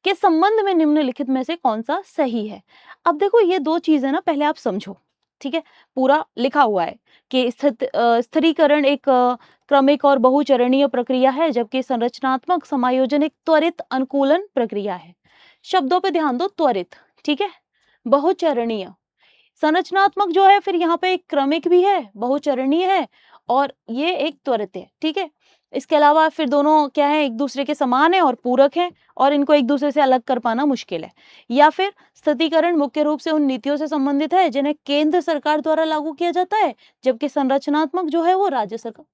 के संबंध में निम्नलिखित में से कौन सा सही है? अब देखो ये दो चीजें ना पहले आप समझो, ठीक है। पूरा लिखा हुआ है कि स्थिरीकरण एक क्रमिक और बहुचरणीय प्रक्रिया है, जबकि संरचनात्मक समायोजन एक त्वरित अनुकूलन प्रक्रिया है। शब्दों पे ध्यान दो, त्वरित, ठीक है, बहुचरणीय। संरचनात्मक जो है फिर यहाँ पे एक क्रमिक भी है, बहुचरणीय है, और ये एक त्वरित है, ठीक है। इसके अलावा फिर दोनों क्या है, एक दूसरे के समान है और पूरक है, और इनको एक दूसरे से अलग कर पाना मुश्किल है। या फिर स्थितीकरण मुख्य रूप से उन नीतियों से संबंधित है जिन्हें केंद्र सरकार द्वारा लागू किया जाता है, जबकि संरचनात्मक जो है वो राज्य सरकार।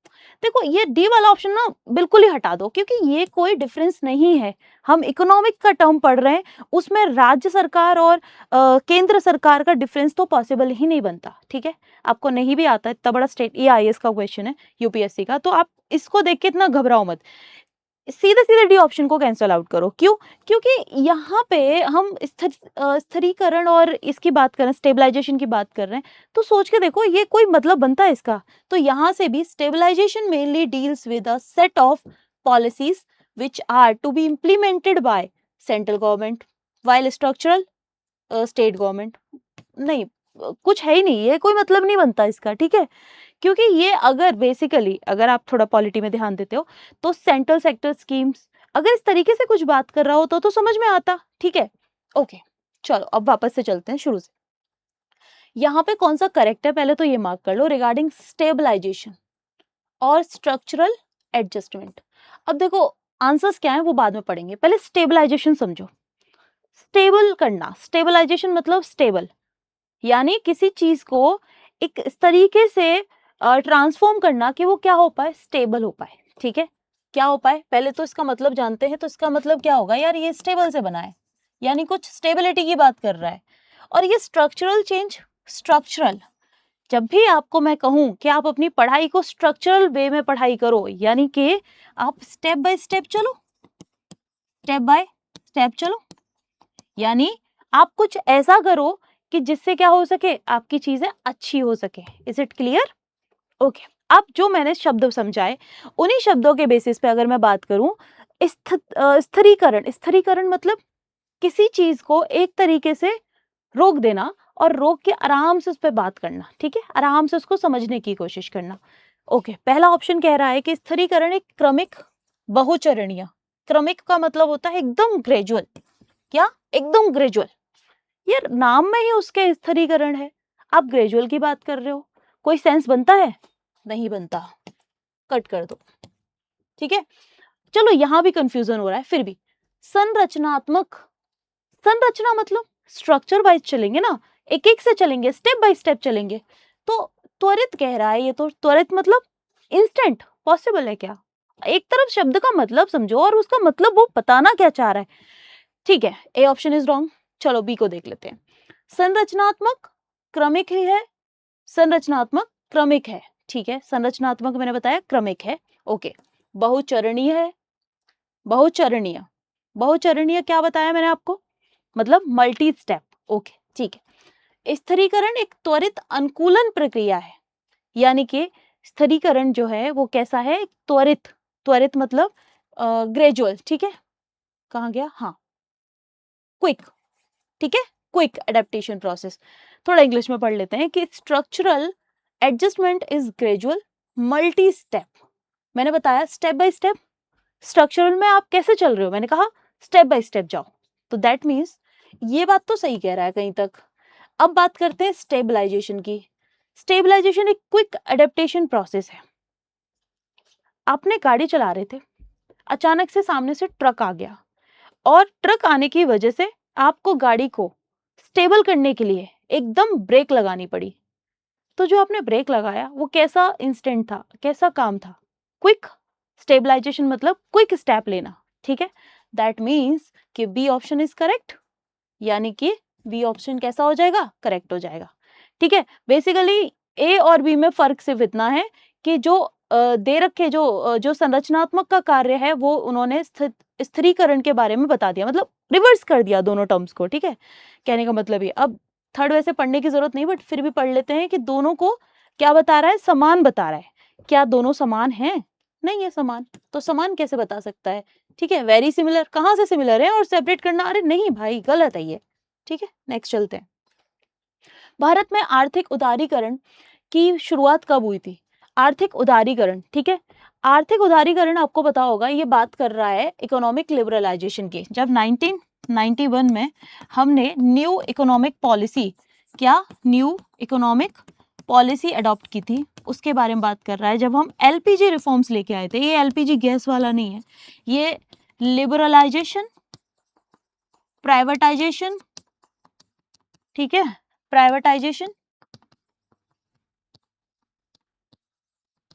देखो ये डी वाला ऑप्शन ना बिल्कुल ही हटा दो, क्योंकि ये कोई डिफरेंस नहीं है। हम इकोनॉमिक का टर्म पढ़ रहे हैं, उसमें राज्य सरकार और केंद्र सरकार का डिफरेंस तो पॉसिबल ही नहीं बनता, ठीक है। आपको नहीं भी आता, इतना बड़ा स्टेट, ये आईएएस का क्वेश्चन है, यूपीएससी का, तो आप इसको देख के इतना घबराओ मत, सीधे सीधे डी ऑप्शन को कैंसिल आउट करो। क्यों? क्योंकि यहाँ पे हम स्थिरीकरण और इसकी बात कर रहे हैं, स्टेबलाइजेशन की बात कर रहे हैं, तो सोच के देखो ये कोई मतलब बनता है इसका? तो यहाँ से भी stabilisation mainly deals with a set of policies which are to be implemented by central government while structural state government। नहीं, कुछ है ही नहीं, ये कोई मतलब नहीं बनता इसका, ठीक है। क्योंकि ये अगर बेसिकली अगर आप थोड़ा पॉलिटी में ध्यान देते हो तो सेंट्रल सेक्टर स्कीम्स अगर इस तरीके से कुछ बात कर रहा हो तो समझ में आता, ठीक है। ओके, चलो अब वापस से चलते हैं शुरू से। यहाँ पे कौन सा करेक्ट है पहले तो ये मार्क कर लो, रिगार्डिंग स्टेबलाइजेशन और स्ट्रक्चरल एडजस्टमेंट। अब देखो आंसर्स क्या है वो बाद में पढ़ेंगे, पहले स्टेबलाइजेशन समझो। स्टेबल करना, स्टेबलाइजेशन मतलब स्टेबल, यानी किसी चीज को एक इस तरीके से ट्रांसफॉर्म करना कि वो क्या हो पाए, स्टेबल हो पाए, ठीक है। क्या हो पाए, पहले तो इसका मतलब जानते हैं, तो इसका मतलब क्या होगा यार, ये स्टेबल से बना है, यानी कुछ स्टेबिलिटी की बात कर रहा है। और ये स्ट्रक्चरल चेंज, स्ट्रक्चरल, जब भी आपको मैं कहूं कि आप अपनी पढ़ाई को स्ट्रक्चरल वे में पढ़ाई करो, यानी कि आप स्टेप बाय स्टेप चलो, स्टेप बाय स्टेप चलो, यानी आप कुछ ऐसा करो कि जिससे क्या हो सके, आपकी चीजें अच्छी हो सके। Is it clear? ओके, अब जो मैंने शब्द समझाए उन्हीं शब्दों के बेसिस पे अगर मैं बात करूं, स्थिरीकरण, स्थिरीकरण मतलब किसी चीज को एक तरीके से रोक देना और रोक के आराम से उस पर बात करना, ठीक है, आराम से उसको समझने की कोशिश करना। ओके, पहला ऑप्शन कह रहा है कि स्थिरीकरण एक क्रमिक बहुचरणीय, क्रमिक का मतलब होता है एकदम ग्रेजुअल, क्या एकदम ग्रेजुअल, यार नाम में ही उसके स्थिरीकरण है, आप ग्रेजुअल की बात कर रहे हो, कोई सेंस बनता है? नहीं बनता, कट कर दो, ठीक है। चलो यहां भी कंफ्यूजन हो रहा है, फिर भी संरचनात्मक, संरचना मतलब स्ट्रक्चर वाइज चलेंगे ना, एक एक से चलेंगे, स्टेप बाय स्टेप चलेंगे। तो त्वरित कह रहा है ये, तो त्वरित मतलब इंस्टेंट, पॉसिबल है क्या? एक तरफ शब्द का मतलब समझो और उसका मतलब वो बताना क्या चाह रहा है, ठीक है, ए ऑप्शन इज रॉन्ग। चलो बी को देख लेते हैं। संरचनात्मक क्रमिक ही है, संरचनात्मक क्रमिक है, ठीक है, संरचनात्मक मैंने बताया क्रमिक है, ओके। बहुचरणीय है, बहुचरणीय, बहुचरणीय क्या बताया मैंने आपको, मतलब मल्टी स्टेप, ओके ठीक है। स्थिरीकरण एक त्वरित अनुकूलन प्रक्रिया है, यानी कि स्थिरीकरण जो है वो कैसा है, त्वरित, त्वरित मतलब ग्रेजुअल, ठीक है, कहाँ गया, हाँ, क्विक, ठीक है, क्विक एडेप्टेशन प्रोसेस। थोड़ा इंग्लिश में पढ़ लेते हैं कि structural adjustment is gradual multi step, मैंने बताया स्टेप बाय स्टेप, स्ट्रक्चरल में आप कैसे चल रहे हो, मैंने कहा स्टेप बाय स्टेप जाओ, तो दैट मीन्स ये बात तो सही कह रहा है कहीं तक। अब बात करते हैं स्टेबलाइजेशन की। स्टेबलाइजेशन एक क्विक एडेप्टेशन प्रोसेस है। आपने गाड़ी चला रहे थे, अचानक से सामने से ट्रक आ गया और ट्रक आने की वजह से आपको गाड़ी को स्टेबल करने के लिए एकदम ब्रेक लगानी पड़ी। तो जो आपने ब्रेक लगाया वो कैसा इंस्टेंट था, कैसा काम था, क्विक। स्टेबलाइजेशन मतलब क्विक स्टेप लेना, ठीक है, दैट मीन्स कि बी ऑप्शन इज करेक्ट, यानी कि बी ऑप्शन कैसा हो जाएगा, करेक्ट हो जाएगा, ठीक है। बेसिकली ए और बी में फर्क सिर्फ इतना है कि जो दे रखे जो संरचनात्मक का कार्य है वो उन्होंने स्थिरीकरण के बारे में बता दिया, मतलब रिवर्स कर दिया दोनों टर्म्स को, ठीक है, कहने का मतलब ये। अब थर्ड वैसे पढ़ने की जरूरत नहीं, बट फिर भी पढ़ लेते हैं कि दोनों को क्या बता रहा है, समान बता रहा है। क्या दोनों समान हैं? नहीं है समान, तो समान कैसे बता सकता है, ठीक है, वेरी सिमिलर, कहाँ से सिमिलर है और सेपरेट करना, अरे नहीं भाई गलत है ये, ठीक है। नेक्स्ट चलते हैं। भारत में आर्थिक उदारीकरण की शुरुआत कब हुई थी? आर्थिक उदारीकरण, ठीक है, आर्थिक उदारीकरण आपको पता होगा ये बात कर रहा है इकोनॉमिक लिबरलाइजेशन की। जब 1991 में हमने न्यू इकोनॉमिक पॉलिसी, क्या न्यू इकोनॉमिक पॉलिसी अडॉप्ट की थी, उसके बारे में बात कर रहा है। जब हम एलपीजी रिफॉर्म्स लेके आए थे, ये एलपीजी गैस वाला नहीं है, ये लिबरलाइजेशन, प्राइवेटाइजेशन, ठीक है, प्राइवेटाइजेशन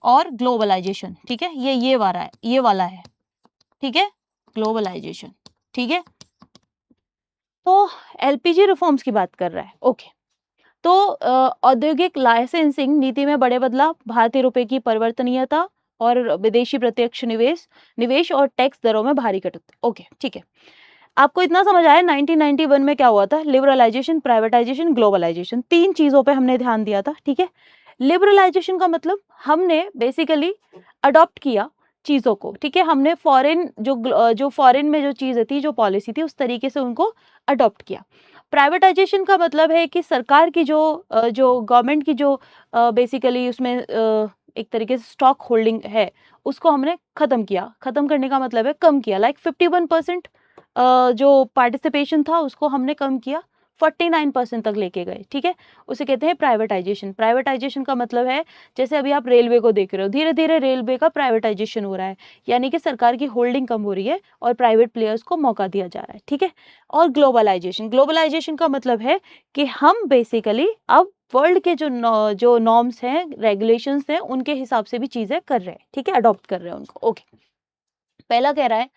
और ग्लोबलाइजेशन, ठीक है, ये वाला है, ये वाला है, ठीक है, ग्लोबलाइजेशन, ठीक है। तो एलपीजी रिफॉर्म्स की बात कर रहा है, ओके। तो औद्योगिक लाइसेंसिंग नीति में बड़े बदलाव, भारतीय रुपए की परिवर्तनीयता और विदेशी प्रत्यक्ष निवेश, निवेश और टैक्स दरों में भारी कटौती, ओके ठीक है। आपको इतना समझ आया 1991 में क्या हुआ था, लिबरलाइजेशन, प्राइवेटाइजेशन, ग्लोबलाइजेशन, तीन चीजों पे हमने ध्यान दिया था, ठीक है। लिबरलाइजेशन का मतलब हमने बेसिकली अडॉप्ट किया चीजों को, ठीक है, हमने फॉरेन जो फॉरेन में जो चीजें थी, जो पॉलिसी थी, उस तरीके से उनको अडॉप्ट किया। प्राइवेटाइजेशन का मतलब है कि सरकार की जो गवर्नमेंट की जो बेसिकली उसमें एक तरीके से स्टॉक होल्डिंग है, उसको हमने खत्म किया। खत्म करने का मतलब है कम किया, लाइक 51% जो पार्टिसिपेशन था उसको हमने कम किया, 49% तक लेके गए, ठीक है, उसे कहते हैं प्राइवेटाइजेशन। प्राइवेटाइजेशन का मतलब है जैसे अभी आप रेलवे को देख रहे हो, धीरे धीरे रेलवे का प्राइवेटाइजेशन हो रहा है, यानी कि सरकार की होल्डिंग कम हो रही है और प्राइवेट प्लेयर्स को मौका दिया जा रहा है, ठीक है। और ग्लोबलाइजेशन, ग्लोबलाइजेशन का मतलब है कि हम बेसिकली अब वर्ल्ड के जो नॉर्म्स हैं, रेगुलेशंस हैं, उनके हिसाब से भी चीजें कर रहे हैं, ठीक है, अडॉप्ट कर रहे हैं उनको, ओके। पहला कह रहा है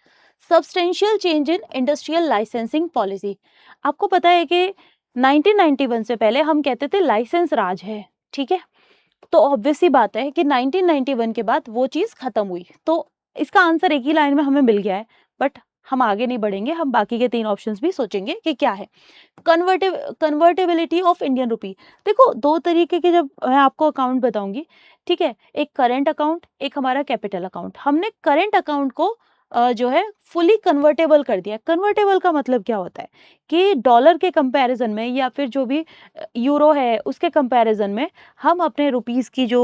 substantial change in industrial licensing policy. आपको पता है कि 1991 से पहले हम कहते थे लाइसेंस राज है, ठीक है, तो ऑब्वियस सी बात है कि 1991 के बाद वो चीज खत्म हुई। तो इसका आंसर एक ही लाइन में हमें मिल गया है, बट हम आगे नहीं बढ़ेंगे, हम बाकी के तीन ऑप्शंस भी सोचेंगे कि क्या है। कन्वर्टेबिलिटी ऑफ इंडियन रुपी, देखो दो तरीके के जब मैं आपको अकाउंट बताऊंगी, ठीक है, एक करेंट अकाउंट, एक हमारा कैपिटल अकाउंट। हमने करेंट अकाउंट को जो है फुली कन्वर्टेबल कर दिया। कन्वर्टेबल का मतलब क्या होता है कि डॉलर के कंपैरिजन में या फिर जो भी यूरो है उसके कंपैरिजन में हम अपने रुपीस की जो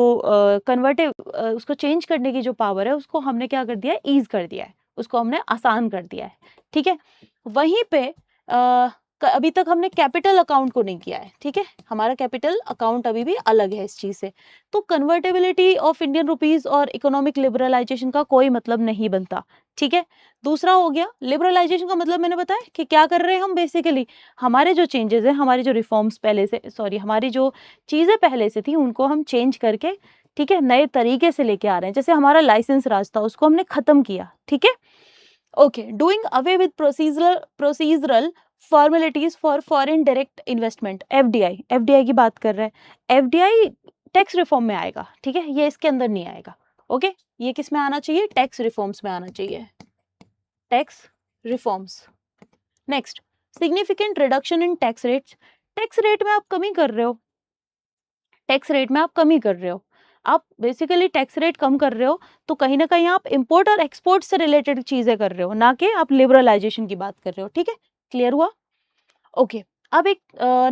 उसको चेंज करने की जो पावर है उसको हमने क्या कर दिया है, ईज कर दिया है, उसको हमने आसान कर दिया है। ठीक है, वहीं पे अभी तक हमने कैपिटल अकाउंट को नहीं किया है। ठीक है, हमारा कैपिटल अकाउंट अभी भी अलग है इस चीज से। तो कन्वर्टेबिलिटी ऑफ इंडियन रुपीस और इकोनॉमिक लिबरलाइजेशन का कोई मतलब नहीं बनता। ठीक है, दूसरा हो गया लिबरलाइजेशन का मतलब मैंने बताया कि क्या कर रहे हैं हम बेसिकली, हमारे जो चेंजेस हैं, हमारी जो रिफॉर्म्स पहले से हमारी जो चीजें पहले से थी उनको हम चेंज करके, ठीक है, नए तरीके से लेके आ रहे हैं। जैसे हमारा लाइसेंस राज था उसको हमने खत्म किया। ठीक है, okay, doing away with procedural formalities for foreign direct investment, FDI. FDI की बात कर रहे हैं। एफडीआई टैक्स रिफॉर्म में आएगा। ठीक है, ये इसके अंदर नहीं आएगा। ओके, ये किस में आना चाहिए, टैक्स रिफॉर्म्स में आना चाहिए, tax reforms. Next, significant reduction in tax rates. Tax rate में आप कमी कर रहे हो, टैक्स रेट में आप कमी कर रहे हो, आप बेसिकली टैक्स रेट कम कर रहे हो, तो कहीं ना कहीं आप इंपोर्ट और एक्सपोर्ट से रिलेटेड चीजें कर रहे हो, ना कि आप लिबरलाइजेशन की बात कर रहे हो। ठीक है, क्लियर हुआ? ओके, अब एक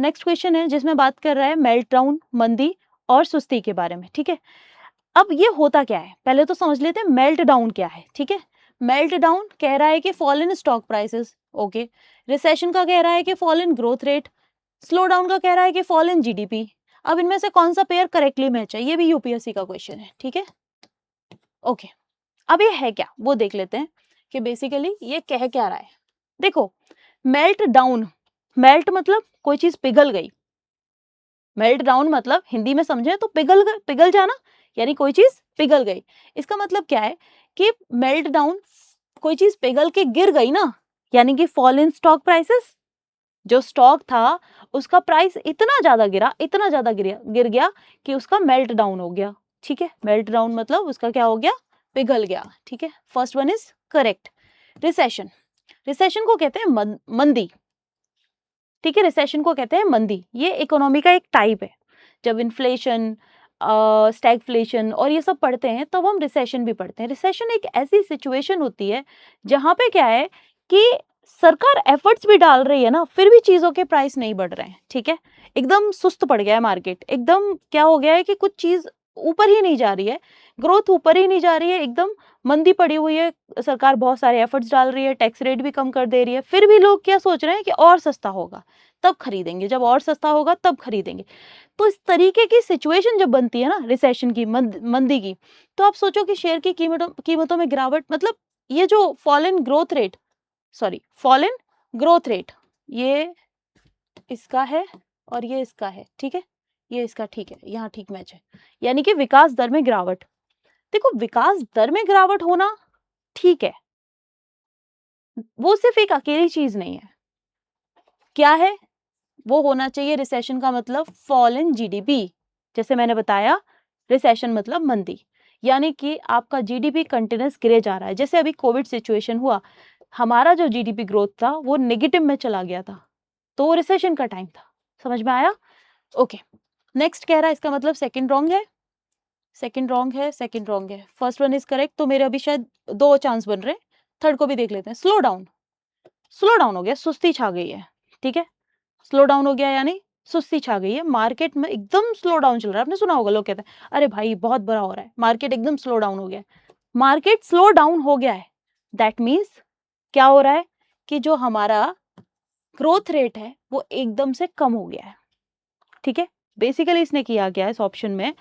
नेक्स्ट क्वेश्चन है जिसमें बात कर रहा है मेल्ट डाउन, मंदी और सुस्ती के बारे में। ठीक है, अब ये होता क्या है, पहले तो समझ लेते हैं मेल्ट डाउन क्या है। ठीक है, मेल्ट डाउन कह रहा है कि fall in stock prices. Okay, recession का कह रहा है कि fall in growth rate, slow down का कह रहा है कि फॉल इन जीडीपी। अब इनमें से कौन सा पेयर करेक्टली मैच है, ये भी यूपीएससी का क्वेश्चन है। ठीक है, ओके, अब ये है क्या वो देख लेते हैं कि बेसिकली ये कह क्या रहा है। देखो, मेल्ट डाउन, मेल्ट मतलब कोई चीज पिघल गई, मेल्ट डाउन मतलब हिंदी में समझे तो पिघल गए, पिघल जाना, यानी कोई चीज पिघल गई। इसका मतलब क्या है कि मेल्ट डाउन, कोई चीज पिघल के गिर गई ना, यानी कि फॉल इन स्टॉक प्राइसेस। जो स्टॉक था उसका प्राइस इतना ज्यादा गिरा, इतना ज्यादा गिर गया कि उसका मेल्ट डाउन हो गया। ठीक है, मेल्ट डाउन मतलब उसका क्या हो गया, पिघल गया। ठीक है, first one is correct. Recession, recession को कहते हैं मंदी। ठीक है, रिसेशन को कहते हैं मंदी, ये इकोनॉमी का एक टाइप है। जब इन्फ्लेशन, स्टैगफ्लेशन और ये सब पढ़ते हैं तब हम रिसेशन भी पढ़ते हैं। रिसेशन एक ऐसी सिचुएशन होती है जहां पे क्या है कि सरकार एफर्ट्स भी डाल रही है ना, फिर भी चीजों के प्राइस नहीं बढ़ रहे हैं। ठीक है, एकदम सुस्त पड़ गया है मार्केट, एकदम क्या हो गया है कि कुछ चीज ऊपर ही नहीं जा रही है, ग्रोथ ऊपर ही नहीं जा रही है, एकदम मंदी पड़ी हुई है। सरकार बहुत सारे एफर्ट्स डाल रही है, टैक्स रेट भी कम कर दे रही है, फिर भी लोग क्या सोच रहे हैं कि और सस्ता होगा तब खरीदेंगे, जब और सस्ता होगा तब खरीदेंगे। तो इस तरीके की सिचुएशन जब बनती है ना रिसेशन की, मंदी की, तो आप सोचो कि शेयर की कीमतों कीमतों में गिरावट, मतलब ये जो fall in growth rate, sorry fall in growth rate, ये इसका है और ये इसका है। ठीक है, ये इसका ठीक है, यहाँ ठीक मैच है, यानी कि विकास दर में गिरावट। देखो, विकास दर में गिरावट होना ठीक है, वो सिर्फ एक अकेली चीज नहीं है। क्या है वो, होना चाहिए रिसेशन का मतलब फॉल इन जीडीपी। जैसे मैंने बताया, रिसेशन मतलब मंदी, यानी कि आपका जीडीपी कंटिन्यूस गिरे जा रहा है। जैसे अभी कोविड सिचुएशन हुआ, हमारा जो जीडीपी ग्रोथ था वो नेगेटिव में चला गया था, तो वो रिसेशन का टाइम था। समझ में आया? ओके, नेक्स्ट कह रहा है इसका मतलब सेकंड रॉन्ग है, सेकंड रॉन्ग है, सेकंड रॉन्ग है, फर्स्ट वन इज करेक्ट। तो मेरे अभी शायद दो चांस बन रहे हैं, थर्ड को भी देख लेते हैं। स्लो डाउन, स्लो डाउन हो गया, सुस्ती छा गई है। ठीक है, स्लो डाउन हो गया यानी सुस्ती छा गई है, मार्केट में एकदम स्लो डाउन चल रहा है। आपने सुना होगा, लोग कहते हैं अरे भाई बहुत बुरा हो रहा है, मार्केट एकदम स्लो डाउन हो गया है। मार्केट स्लो डाउन हो गया है, दैट मीन्स क्या हो रहा है कि जो हमारा ग्रोथ रेट है वो एकदम से कम हो गया है। ठीक है, बेसिकली इसने किया गया इस ऑप्शन में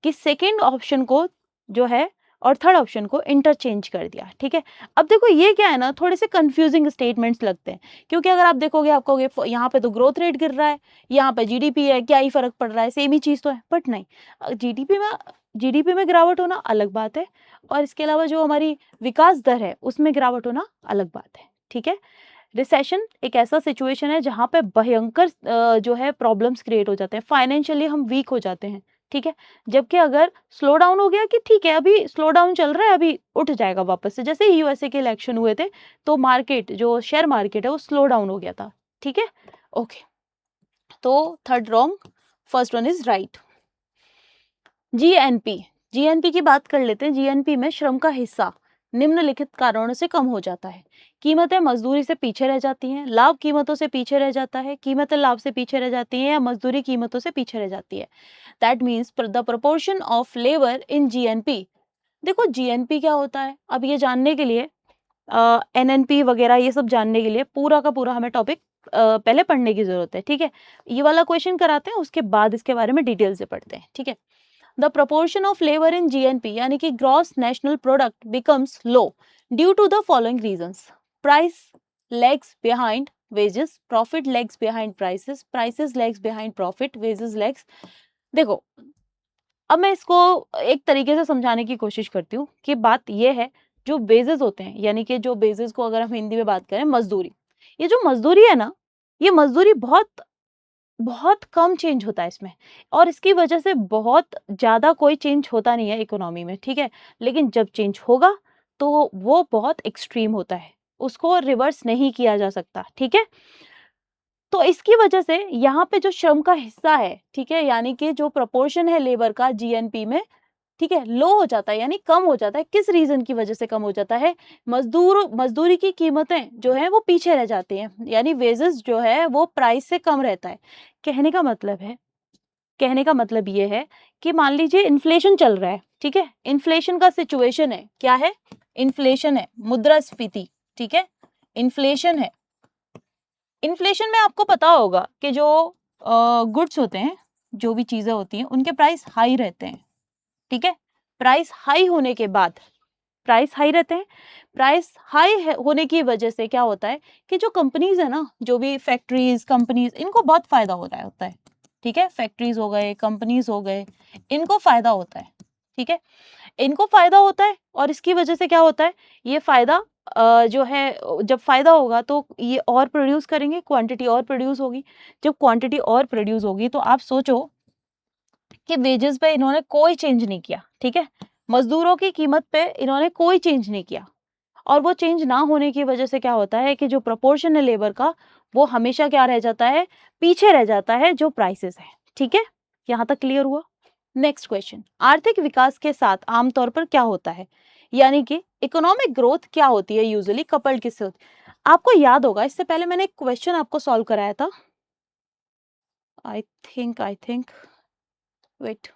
कि सेकेंड ऑप्शन को जो है और थर्ड ऑप्शन को इंटरचेंज कर दिया। ठीक है, अब देखो ये क्या है ना, थोड़े से कंफ्यूजिंग स्टेटमेंट्स लगते हैं, क्योंकि अगर आप देखोगे आप कहोगे यहाँ पे तो ग्रोथ रेट गिर रहा है, यहाँ पे जीडीपी है, क्या ही फर्क पड़ रहा है, सेम ही चीज तो है। बट नहीं, जीडीपी में गिरावट होना अलग बात है, और इसके अलावा जो हमारी विकास दर है उसमें गिरावट होना अलग बात है। ठीक है, रिसेशन एक ऐसा सिचुएशन है जहां पे भयंकर जो है प्रॉब्लम्स क्रिएट हो जाते हैं, फाइनेंशियली हम वीक हो जाते हैं। ठीक है, जबकि अगर स्लो डाउन हो गया कि ठीक है अभी स्लो डाउन चल रहा है, अभी उठ जाएगा वापस से, जैसे ही यूएसए के इलेक्शन हुए थे तो मार्केट, जो शेयर मार्केट है वो स्लो डाउन हो गया था। ठीक है, ओके, तो third wrong, first one is right. GNP, GNP की बात कर लेते हैं। जीएनपी में श्रम का हिस्सा निम्नलिखित कारणों से कम हो जाता है। कीमतें मजदूरी से पीछे रह जाती हैं, लाभ कीमतों से पीछे रह जाता है, कीमतें लाभ से पीछे रह जाती हैं या मजदूरी कीमतों से पीछे रह जाती है। That means the proportion of labour in GNP. देखो जीएनपी क्या होता है, अब ये जानने के लिए एनएनपी वगैरह ये सब जानने के लिए पूरा का पूरा हमें टॉपिक पहले पढ़ने की जरूरत है, ठीक है। ये वाला क्वेश्चन कराते हैं, उसके बाद इसके बारे में डिटेल से पढ़ते हैं, ठीक है। The proportion of labour in GNP यानी कि gross national product becomes low due to the following reasons. Price lags behind wages, profit lags behind prices, prices lags behind profit, wages lags. देखो अब मैं इसको एक तरीके से समझाने की कोशिश करती हूँ कि बात ये है, जो बेसिस होते हैं यानी कि जो बेसिस को अगर हम हिंदी में बात करें मजदूरी, ये जो मजदूरी है ना, ये मजदूरी बहुत बहुत कम चेंज होता है इसमें, और इसकी वजह से बहुत ज्यादा कोई चेंज होता नहीं है इकोनॉमी में, ठीक है। लेकिन जब चेंज होगा तो वो बहुत एक्सट्रीम होता है, उसको रिवर्स नहीं किया जा सकता, ठीक है। तो इसकी वजह से यहाँ पे जो श्रम का हिस्सा है, ठीक है, यानी कि जो प्रोपोर्शन है लेबर का जीएनपी में, ठीक है, लो हो जाता है यानी कम हो जाता है। किस रीजन की वजह से कम हो जाता है? मजदूरी की कीमतें जो है वो पीछे रह जाती हैं, यानी वेजेस जो है वो प्राइस से कम रहता है। कहने का मतलब है, कहने का मतलब ये है कि मान लीजिए इन्फ्लेशन चल रहा है, ठीक है, इन्फ्लेशन का सिचुएशन है, क्या है? इन्फ्लेशन है, मुद्रास्फीति, ठीक है, इन्फ्लेशन है। इन्फ्लेशन में आपको पता होगा कि जो गुड्स होते हैं, जो भी चीजें होती हैं, उनके प्राइस हाई रहते हैं, ठीक है। प्राइस हाई होने के बाद, प्राइस हाई रहते हैं, प्राइस हाई होने की वजह से क्या होता है कि जो कंपनीज है ना, जो भी फैक्ट्रीज कंपनीज, इनको बहुत फायदा हो रहा होता है, ठीक है। फैक्ट्रीज हो गए, कंपनीज हो गए, इनको फायदा होता है, ठीक है, इनको फायदा होता है। और इसकी वजह से क्या होता है, ये फायदा जो है, जब फायदा होगा तो ये और प्रोड्यूस करेंगे, क्वांटिटी और प्रोड्यूस होगी। जब क्वांटिटी और प्रोड्यूस होगी तो आप सोचो कि वेजेस पे इन्होंने कोई चेंज नहीं किया, ठीक है, मजदूरों की कीमत पे इन्होंने कोई चेंज नहीं किया, और वो चेंज ना होने की वजह से क्या होता है कि जो प्रोपोर्शन है लेबर का, वो हमेशा क्या रह जाता है, पीछे रह जाता है जो प्राइसेस है, ठीक है। यहाँ तक क्लियर हुआ? नेक्स्ट क्वेश्चन, आर्थिक विकास के साथ आमतौर पर क्या होता है, यानी कि इकोनॉमिक ग्रोथ क्या होती है, यूजुअली कपल्ड किससे होती है? आपको याद होगा, इससे पहले मैंने एक क्वेश्चन आपको सॉल्व कराया था, I think wait,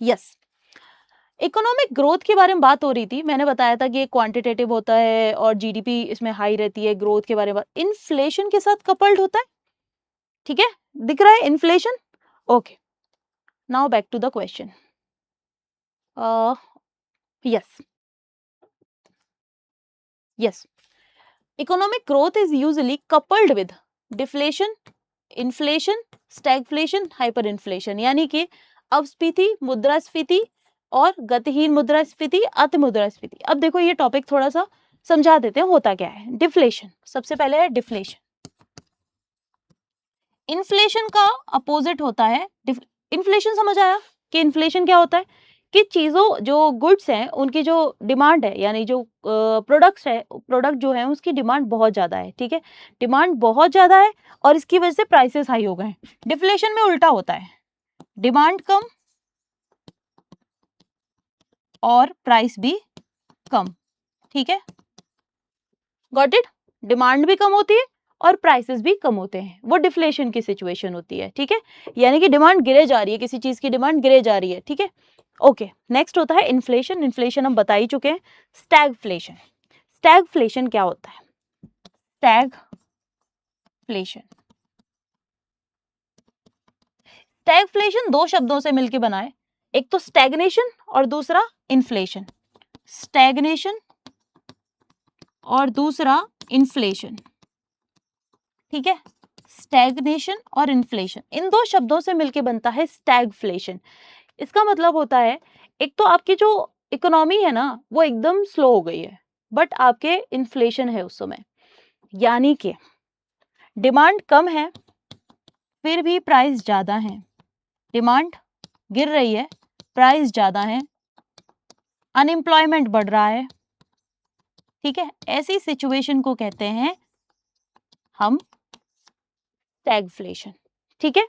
yes, economic growth के बारे में बात हो रही थी। मैंने बताया था कि ये क्वांटिटेटिव होता है और जीडीपी इसमें हाई रहती है, ग्रोथ के बारे में इन्फ्लेशन के साथ कपल्ड होता है, ठीक है, दिख रहा है inflation. Okay, now back to the question. Yes, yes, economic growth is usually coupled with deflation, inflation, stagflation, hyper inflation, यानी कि अपस्फीति, मुद्रास्फीति और गतिहीन मुद्रास्फीति, अति मुद्रास्फीति। अब देखो ये टॉपिक थोड़ा सा समझा देते हैं होता क्या है। डिफ्लेशन, सबसे पहले है डिफ्लेशन। इन्फ्लेशन का अपोजिट होता है इन्फ्लेशन। समझ आया कि इन्फ्लेशन क्या होता है? कि चीजों, जो गुड्स हैं, उनकी जो डिमांड है, यानी जो प्रोडक्ट्स है, प्रोडक्ट जो है उसकी डिमांड बहुत ज्यादा है, ठीक है, डिमांड बहुत ज्यादा है और इसकी वजह से प्राइसेस हाई हो गए हैं। डिफ्लेशन में उल्टा होता है, डिमांड कम और प्राइस भी कम, ठीक है, गॉट इट। डिमांड भी कम होती है और प्राइसेस भी कम होते हैं, वो डिफ्लेशन की सिचुएशन होती है, ठीक है, यानी कि डिमांड गिरे जा रही है, किसी चीज की डिमांड गिरे जा रही है, ठीक है। ओके, नेक्स्ट होता है इन्फ्लेशन। इन्फ्लेशन हम बता ही चुके हैं। स्टैगफ्लेशन, स्टैगफ्लेशन क्या होता है? स्टैगफ्लेशन, स्टैगफ्लेशन दो शब्दों से मिलकर बना है, एक तो स्टैग्नेशन और दूसरा इन्फ्लेशन। स्टैग्नेशन और दूसरा इन्फ्लेशन, ठीक है, स्टैग्नेशन और इन्फ्लेशन, इन दो शब्दों से मिलकर बनता है स्टैगफ्लेशन। इसका मतलब होता है, एक तो आपकी जो इकोनॉमी है ना वो एकदम स्लो हो गई है, बट आपके इन्फ्लेशन है उस समय, यानी कि डिमांड कम है फिर भी प्राइस ज्यादा है, डिमांड गिर रही है, प्राइस ज्यादा है, अनएम्प्लॉयमेंट बढ़ रहा है, ठीक है, ऐसी सिचुएशन को कहते हैं हम स्टैगफ्लेशन, ठीक है।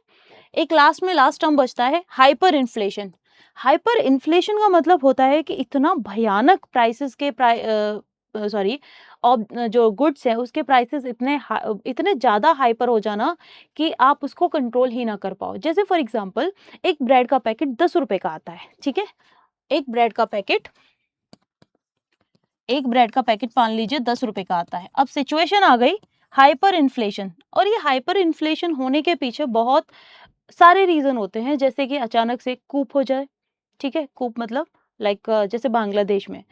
एक लास्ट में लास्ट टर्म बचता है हाइपर इन्फ्लेशन। हाइपर इन्फ्लेशन का मतलब होता है कि इतना भयानक प्राइसेस के सॉरी जो गुड्स हैं उसके प्राइसेस इतने ज़्यादा हाइपर हो जाना कि आप उसको कंट्रोल ही ना कर पाओ। जैसे फॉर एग्जांपल एक ब्रेड का पैकेट 10 रुपए का आता है, ठीक है? एक ब्रेड का पैकेट मान लीजिए 10 रुपए का आता है। अब सिचुएशन आ गई हाइपर इन्फ्लेशन, और ये हाइपर इन्फ्लेशन होने के पीछे बहुत सारे रीजन होते हैं, जैसे कि अचानक से कूप हो जाए, ठीक है? कूप मतलब लाइक जैसे बांग्लादेश में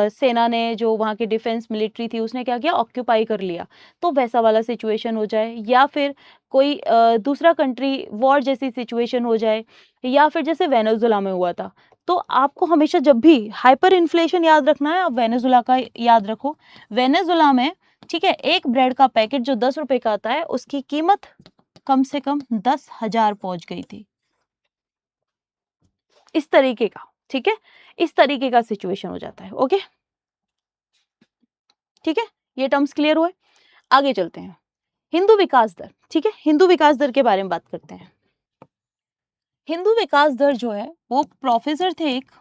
सेना ने जो वहाँ की डिफेंस मिलिट्री थी उसने क्या किया, ऑक्यूपाई कर लिया, तो वैसा वाला सिचुएशन हो जाए, या फिर कोई दूसरा कंट्री वॉर जैसी सिचुएशन हो जाए, या फिर जैसे वेनेजुला में हुआ था। तो आपको हमेशा जब भी हाइपर इन्फ्लेशन याद रखना है, आप वेनेजुला का याद रखो। वेनेजुला में, ठीक है, एक ब्रेड का पैकेट जो 10 रुपए का आता है उसकी कीमत कम से कम 10,000 पहुंच गई थी। इस तरीके का, ठीक है, इस तरीके का सिचुएशन हो जाता है। ओके, ठीक है, ये टर्म्स क्लियर हुए। आगे चलते हैं। हिंदू विकास दर, ठीक है, हिंदू विकास दर के बारे में बात करते हैं। हिंदू विकास दर जो है वो प्रोफेसर थे एक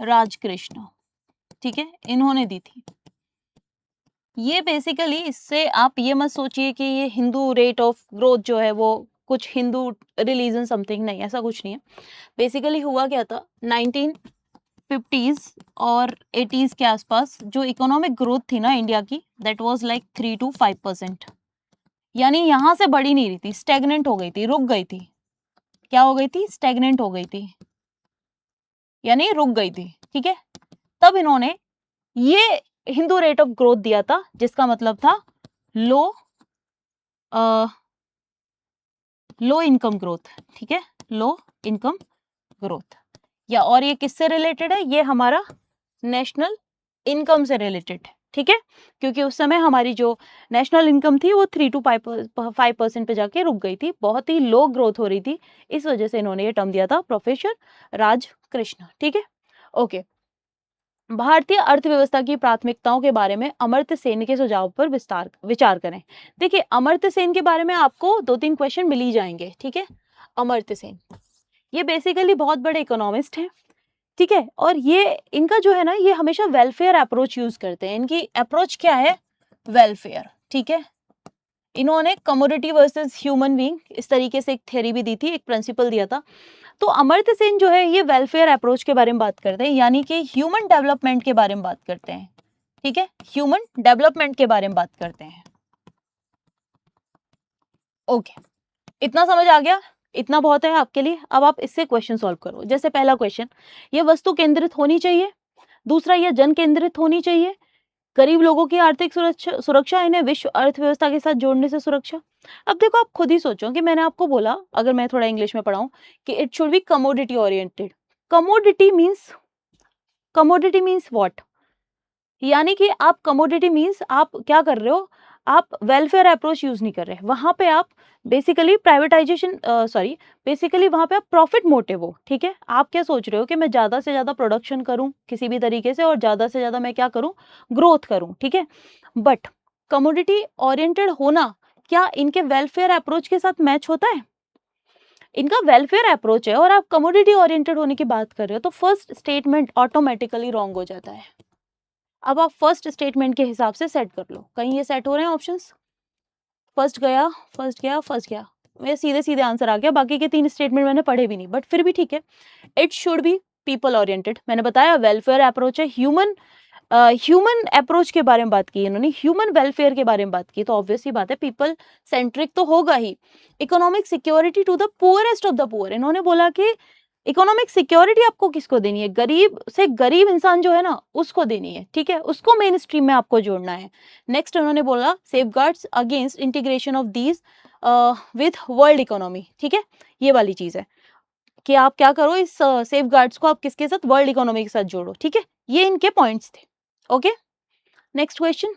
राजकृष्ण, ठीक है, इन्होंने दी थी। ये बेसिकली, इससे आप ये मत सोचिए कि ये हिंदू रेट ऑफ ग्रोथ जो है वो कुछ हिंदू रिलीजन समथिंग, नहीं, ऐसा कुछ नहीं है। बेसिकली हुआ क्या था, 1950s और 80s के आसपास जो इकोनॉमिक ग्रोथ थी ना इंडिया की, दैट वाज लाइक 3 to 5%, यानी यहां से बढ़ी नहीं रही थी, स्टेगनेंट हो गई थी, रुक गई थी। क्या हो गई थी? स्टेगनेंट हो गई थी, यानी रुक गई थी, ठीक है। तब इन्होंने ये हिंदू रेट ऑफ ग्रोथ दिया था, जिसका मतलब था लो लो इनकम ग्रोथ, ठीक है, लो इनकम ग्रोथ। या और ये किससे रिलेटेड है? ये हमारा नेशनल इनकम से रिलेटेड है, ठीक है, क्योंकि उस समय हमारी जो नेशनल इनकम थी वो 3 to 5% पे जाके रुक गई थी, बहुत ही लो ग्रोथ हो रही थी। इस वजह से इन्होंने ये टर्म दिया था, प्रोफेसर राजकृष्ण, ठीक है। ओके, भारतीय अर्थव्यवस्था की प्राथमिकताओं के बारे में अमर्त्य सेन के सुझाव पर विचार करें। देखिए, अमर्त्य सेन के बारे में आपको 2-3 क्वेश्चन मिल ही जाएंगे, ठीक है। अमर्त्य सेन, ये बेसिकली बहुत बड़े इकोनॉमिस्ट हैं, ठीक है, और ये इनका जो है ना, ये हमेशा वेलफेयर अप्रोच यूज करते हैं। इनकी अप्रोच क्या है? वेलफेयर, ठीक है। इन्होंने कमोडिटी वर्सेस ह्यूमन बीइंग, इस तरीके से एक थ्योरी भी दी थी, एक प्रिंसिपल दिया था। तो अमर्त्य सेन जो है ये वेलफेयर अप्रोच के बारे में बात करते हैं, यानी कि ह्यूमन डेवलपमेंट के बारे में बात करते हैं, ठीक है, ह्यूमन डेवलपमेंट के बारे में बात करते हैं। ओके, इतना समझ आ गया? इतना बहुत है आपके लिए। अब आप इससे क्वेश्चन सॉल्व करो। जैसे पहला क्वेश्चन, ये वस्तु केंद्रित होनी चाहिए। दूसरा, ये जन केंद्रित होनी चाहिए। गरीब लोगों की आर्थिक सुरक्षा, इन्हें विश्व अर्थव्यवस्था के साथ जोड़ने से सुरक्षा। अब देखो, आप खुद ही सोचो कि मैंने आपको बोला, अगर मैं थोड़ा इंग्लिश में पढ़ाऊं, कि it should be commodity oriented. Commodity means what? यानी कि आप कमोडिटी मीन्स आप क्या कर रहे हो, आप वेलफेयर अप्रोच यूज नहीं कर रहे। वहां पे आप बेसिकली प्राइवेटाइजेशन, सॉरी, बेसिकली वहां पे आप प्रॉफिट मोटिव हो, ठीक है। आप क्या सोच रहे हो कि मैं ज्यादा से ज्यादा प्रोडक्शन करूं किसी भी तरीके से, और ज्यादा से ज्यादा मैं क्या करूं, ग्रोथ करूं, ठीक है। बट कमोडिटी ओरिएंटेड होना क्या इनके वेलफेयर अप्रोच के साथ मैच होता है? इनका वेलफेयर अप्रोच है और आप कमोडिटी ओरिएंटेड होने की बात कर रहे हो, तो फर्स्ट स्टेटमेंट ऑटोमेटिकली रॉन्ग हो जाता है। अब आप फर्स्ट स्टेटमेंट के हिसाब से सेट कर लो, कहीं ये सेट हो रहे हैं ऑप्शंस? फर्स्ट गया, फर्स्ट गया, फर्स्ट गया, मेरे सीधे सीधे आंसर आ गया। बाकी के 3 स्टेटमेंट मैंने पढ़े भी नहीं, बट फिर भी ठीक है। It should be people oriented, मैंने बताया वेलफेयर अप्रोच है। ह्यूमन अप्रोच के बारे में बात की इन्होंने, ह्यूमन वेलफेयर के बारे में बात की, तो ऑब्वियस ही बात है पीपल सेंट्रिक तो होगा ही। Economic security to the poorest of the poor, इन्होंने बोला कि इकोनॉमिक सिक्योरिटी आपको किसको देनी है? गरीब से गरीब इंसान जो है ना, उसको देनी है, ठीक है, उसको मेन स्ट्रीम में आपको जोड़ना है। नेक्स्ट उन्होंने बोला safeguards against integration of these with world economy, ठीक है, ये वाली चीज है कि आप क्या करो, इस सेफगार्ड्स को आप किसके साथ, वर्ल्ड इकोनॉमी के साथ जोड़ो, ठीक है। ये इनके पॉइंट्स थे। ओके, नेक्स्ट क्वेश्चन,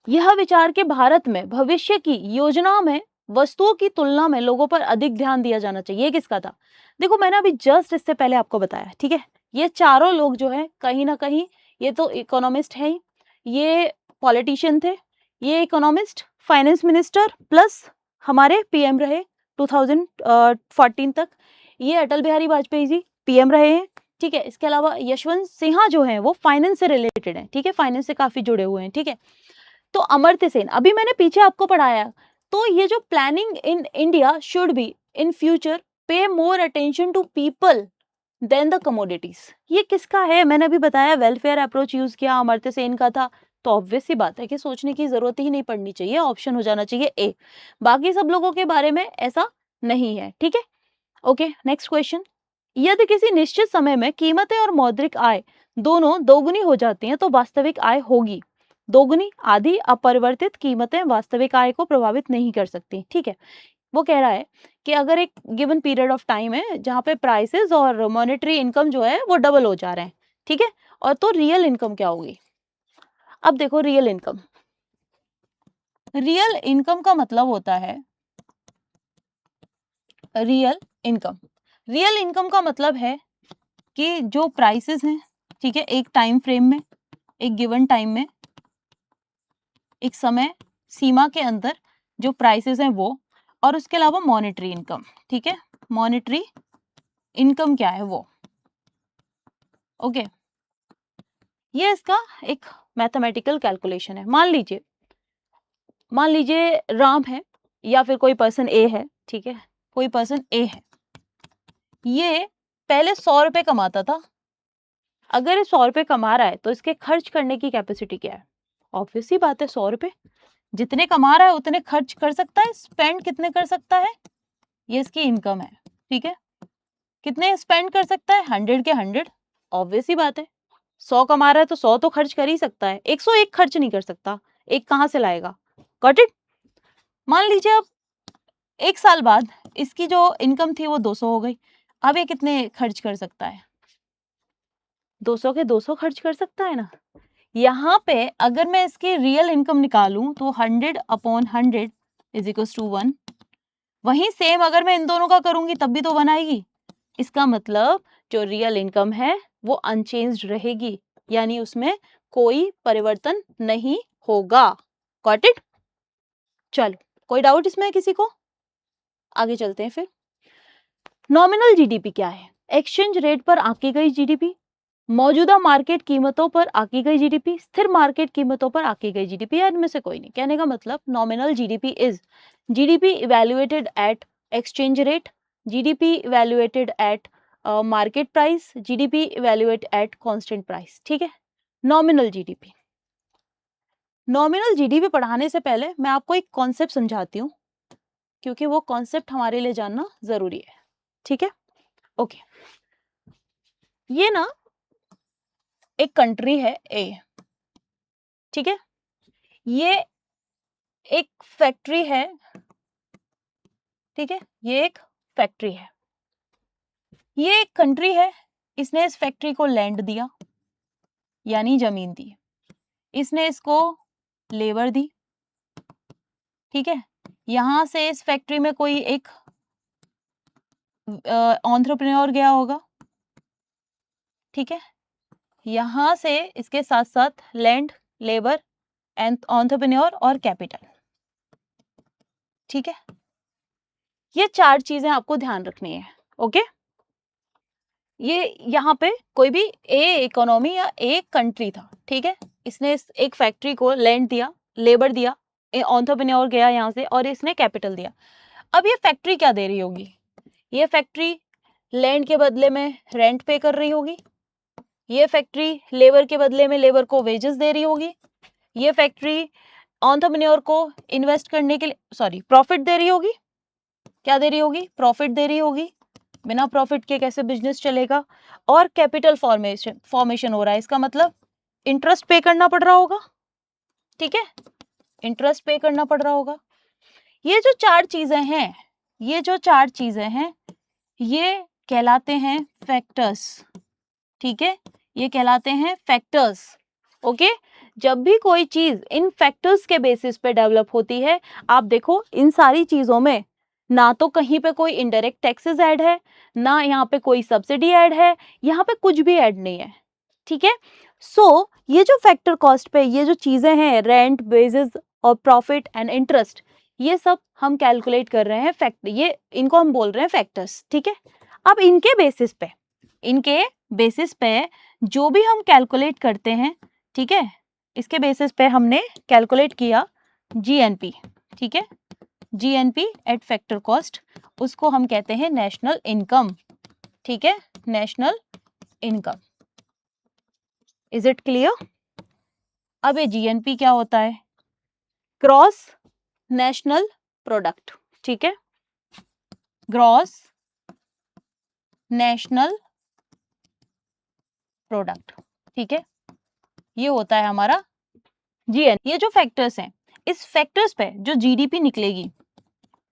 यह विचार के भारत में भविष्य की योजनाओं में वस्तुओं की तुलना में लोगों पर अधिक ध्यान दिया जाना चाहिए, ये किसका था? देखो, मैंने अभी जस्ट इससे पहले आपको बताया, ठीक है, ये चारों लोग जो है कहीं ना कहीं, ये तो इकोनॉमिस्ट है ही, ये पॉलिटिशियन थे, ये इकोनॉमिस्ट, फाइनेंस मिनिस्टर प्लस हमारे पीएम रहे 2014 तक। ये अटल बिहारी वाजपेयी जी पीएम रहे हैं, ठीक है। इसके अलावा यशवंत सिन्हा जो हैं वो फाइनेंस से रिलेटेड हैं, ठीक है, फाइनेंस से काफी जुड़े हुए हैं, ठीक है। तो अमर्त्य सेन, अभी मैंने पीछे आपको पढ़ाया। तो ये जो planning in India should be in future pay more attention to people than the commodities, ये किसका है? मैंने अभी बताया वेलफेयर अप्रोच यूज किया, अमर्त्य सेन का था। तो ऑब्वियस सी बात है कि सोचने की जरूरत ही नहीं पड़नी चाहिए, ऑप्शन हो जाना चाहिए ए। बाकी सब लोगों के बारे में ऐसा नहीं है, ठीक है। Okay, next question. यदि किसी निश्चित समय में कीमतें और मौद्रिक आय दोनों दोगुनी हो जाती हैं तो वास्तविक आय होगी दोगुनी। आधी अपरिवर्तित कीमतें वास्तविक आय को प्रभावित नहीं कर सकती, ठीक है। वो कह रहा है कि अगर एक गिवन पीरियड ऑफ टाइम है जहां पे प्राइसेस और मॉनेटरी इनकम जो है वो डबल हो जा रहे हैं, ठीक है, और तो रियल इनकम क्या होगी? अब देखो, रियल इनकम, रियल इनकम का मतलब होता है रियल इनकम। रियल इनकम का मतलब है कि जो प्राइसेस हैं, ठीक है, एक टाइम फ्रेम में, एक गिवन टाइम में, एक समय सीमा के अंदर जो प्राइसेस हैं वो, और उसके अलावा मॉनेटरी इनकम, ठीक है, मॉनेटरी इनकम क्या है वो। ओके, ये इसका एक मैथमेटिकल कैलकुलेशन है। मान लीजिए राम है या फिर कोई पर्सन ए है, ठीक है, कोई पर्सन ए है, ये पहले 100 रुपए कमाता था। अगर ये 100 रुपए कमा रहा है तो इसके खर्च करने की कैपेसिटी क्या है? ऑब्वियस सी बात है, 100 रुपए जितने कमा रहा है उतने खर्च कर सकता है, स्पेंड कितने कर सकता है, ये इसकी इनकम है, ठीक है। कितने स्पेंड कर सकता है? 100 के 100, ऑब्वियस सी बात है। 100 कमा रहा है तो 100 तो खर्च कर ही सकता है, 101 खर्च नहीं कर सकता। एक कहां से लाएगा? Got it? मान लीजिए अब 1 साल बाद इसकी जो इनकम थी वो 200 हो गई। अब ये कितने खर्च कर सकता है? 200 के 200 खर्च कर सकता है ना। यहाँ पे अगर मैं इसकी रियल इनकम निकालूं तो 100 अपॉन 100 इज इक्वल टू 1। वहीं सेम अगर मैं इन दोनों का करूंगी तब भी तो 1 आएगी। इसका मतलब जो रियल इनकम है वो अनचेंज्ड रहेगी, यानी उसमें कोई परिवर्तन नहीं होगा। Got it? चलो, कोई डाउट इसमें किसी को? आगे चलते हैं फिर। नॉमिनल जीडीपी क्या है? एक्सचेंज रेट पर आंकी गई जीडीपी, मौजूदा मार्केट कीमतों पर आंकी गई जीडीपी, स्थिर मार्केट कीमतों पर आंकी गई जीडीपी, या इनमें से कोई नहीं। कहने का मतलब nominal GDP is GDP evaluated at exchange rate, GDP evaluated at market price, GDP evaluate at constant price, ठीक है। Nominal GDP. नॉमिनल जीडीपी पढ़ाने से पहले मैं आपको एक कॉन्सेप्ट समझाती हूँ, क्योंकि वो कॉन्सेप्ट हमारे लिए जानना जरूरी है, ठीक है। ओके, ये ना एक कंट्री है ए, ठीक है, ये एक फैक्ट्री है, ठीक है, ये एक फैक्ट्री है, ये एक कंट्री है, इसने इस फैक्ट्री को लैंड दिया यानी जमीन दी, इसने इसको लेबर दी, ठीक है। यहां से इस फैक्ट्री में कोई एक एंटरप्रेन्योर गया होगा, ठीक है। यहां से इसके साथ साथ लैंड, लेबर, एंटरप्रेन्योर और कैपिटल, ठीक है। ये 4 चीजें आपको ध्यान रखनी है, ओके। ये यहाँ पे कोई भी ए इकोनॉमी या ए कंट्री था, ठीक है, इसने एक फैक्ट्री को लैंड दिया, लेबर दिया, एंटरप्रेन्योर गया यहाँ से, और इसने कैपिटल दिया। अब ये फैक्ट्री क्या दे रही होगी? ये फैक्ट्री लैंड के बदले में रेंट पे कर रही होगी, ये फैक्ट्री लेबर के बदले में लेबर को वेजेस दे रही होगी, ये फैक्ट्री एंटरप्रेन्योर को इन्वेस्ट करने के लिए प्रॉफिट दे रही होगी। क्या दे रही होगी? प्रॉफिट दे रही होगी। बिना प्रॉफिट के कैसे बिजनेस चलेगा? और कैपिटल फॉर्मेशन हो रहा है, इसका मतलब इंटरेस्ट पे करना पड़ रहा होगा, ठीक है, इंटरेस्ट पे करना पड़ रहा होगा। ये जो 4 चीजें हैं, ये जो 4 चीजें हैं, ये कहलाते हैं फैक्टर्स, ठीक है, ये कहलाते हैं फैक्टर्स, ओके। जब भी कोई चीज इन फैक्टर्स के बेसिस पे डेवलप होती है, आप देखो इन सारी चीजों में ना तो कहीं पे कोई इनडायरेक्ट टैक्सेस ऐड है, ना यहाँ पे कोई सब्सिडी ऐड है, यहाँ पे कुछ भी ऐड नहीं है, ठीक है। सो ये जो फैक्टर कॉस्ट पे ये जो चीजें हैं, रेंट, वेजेस और प्रॉफिट एंड इंटरेस्ट, ये सब हम कैलकुलेट कर रहे हैं फैक्ट, ये इनको हम बोल रहे हैं फैक्टर्स, ठीक है। अब इनके बेसिस पे जो भी हम कैलकुलेट करते हैं, ठीक है, इसके बेसिस पे हमने कैलकुलेट किया जीएनपी, ठीक है, जीएनपी एट फैक्टर कॉस्ट, उसको हम कहते हैं नेशनल इनकम, ठीक है, national income. Is it clear? अब ये जीएनपी क्या होता है? ग्रॉस नेशनल प्रोडक्ट, ठीक है, ग्रॉस नेशनल प्रोडक्ट, ठीक है, ये होता है हमारा जीएन। ये जो फैक्टर्स हैं, इस फैक्टर्स पे जो जीडीपी निकलेगी,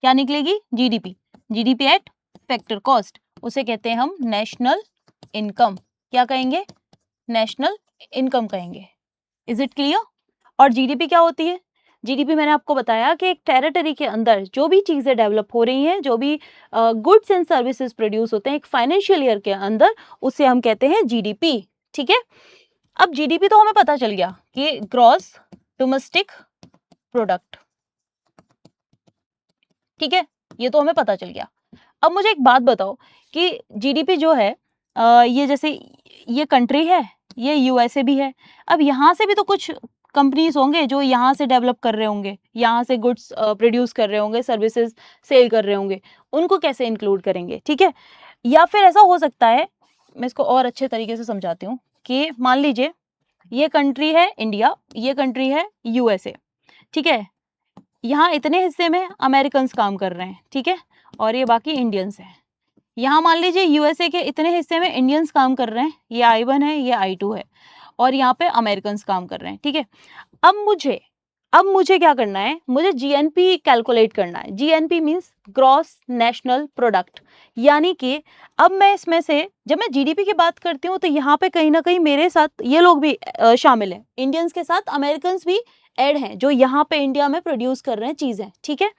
क्या निकलेगी? GDP, GDP at factor cost, उसे कहते हैं हम नेशनल इनकम। क्या कहेंगे? नेशनल इनकम कहेंगे। Is it clear? और जीडीपी क्या होती है? जीडीपी मैंने आपको बताया कि एक टेरिटरी के अंदर जो भी चीजें डेवलप हो रही हैं, जो भी गुड्स एंड सर्विसेज प्रोड्यूस होते हैं एक फाइनेंशियल ईयर के अंदर, उसे हम कहते हैं जीडीपी, ठीक है। अब जीडीपी तो हमें पता चल गया कि ग्रॉस डोमेस्टिक प्रोडक्ट, ठीक है, ये तो हमें पता चल गया। अब मुझे एक बात बताओ कि जीडीपी जो है ये जैसे ये कंट्री है, ये यूएसए भी है, अब यहाँ से भी तो कुछ कंपनीज होंगे जो यहाँ से डेवलप कर रहे होंगे, यहाँ से गुड्स प्रोड्यूस कर रहे होंगे, सर्विसेज सेल कर रहे होंगे, उनको कैसे इंक्लूड करेंगे, ठीक है। या फिर ऐसा हो सकता है, मैं इसको और अच्छे तरीके से समझाती हूँ, कि मान लीजिए ये कंट्री है इंडिया, ये कंट्री है यूएसए, ठीक है, यहाँ इतने हिस्से में अमेरिकन्स काम कर रहे हैं, ठीक है, और ये बाकी इंडियंस हैं। यहाँ मान लीजिए यूएसए के इतने हिस्से में इंडियंस काम कर रहे हैं, ये I1 है, ये I2 है, और यहाँ पे अमेरिकन्स काम कर रहे हैं, ठीक है। अब मुझे क्या करना है? मुझे जीएनपी कैलकुलेट करना है। GNP means gross national product, यानी कि अब मैं इसमें से जब मैं जीडीपी की बात करती हूँ तो यहाँ पे कहीं ना कहीं मेरे साथ ये लोग भी शामिल हैं, इंडियंस के साथ अमेरिकन्स भी ऐड हैं, जो यहाँ पे इंडिया में प्रोड्यूस कर रहे हैं चीजें, ठीक है।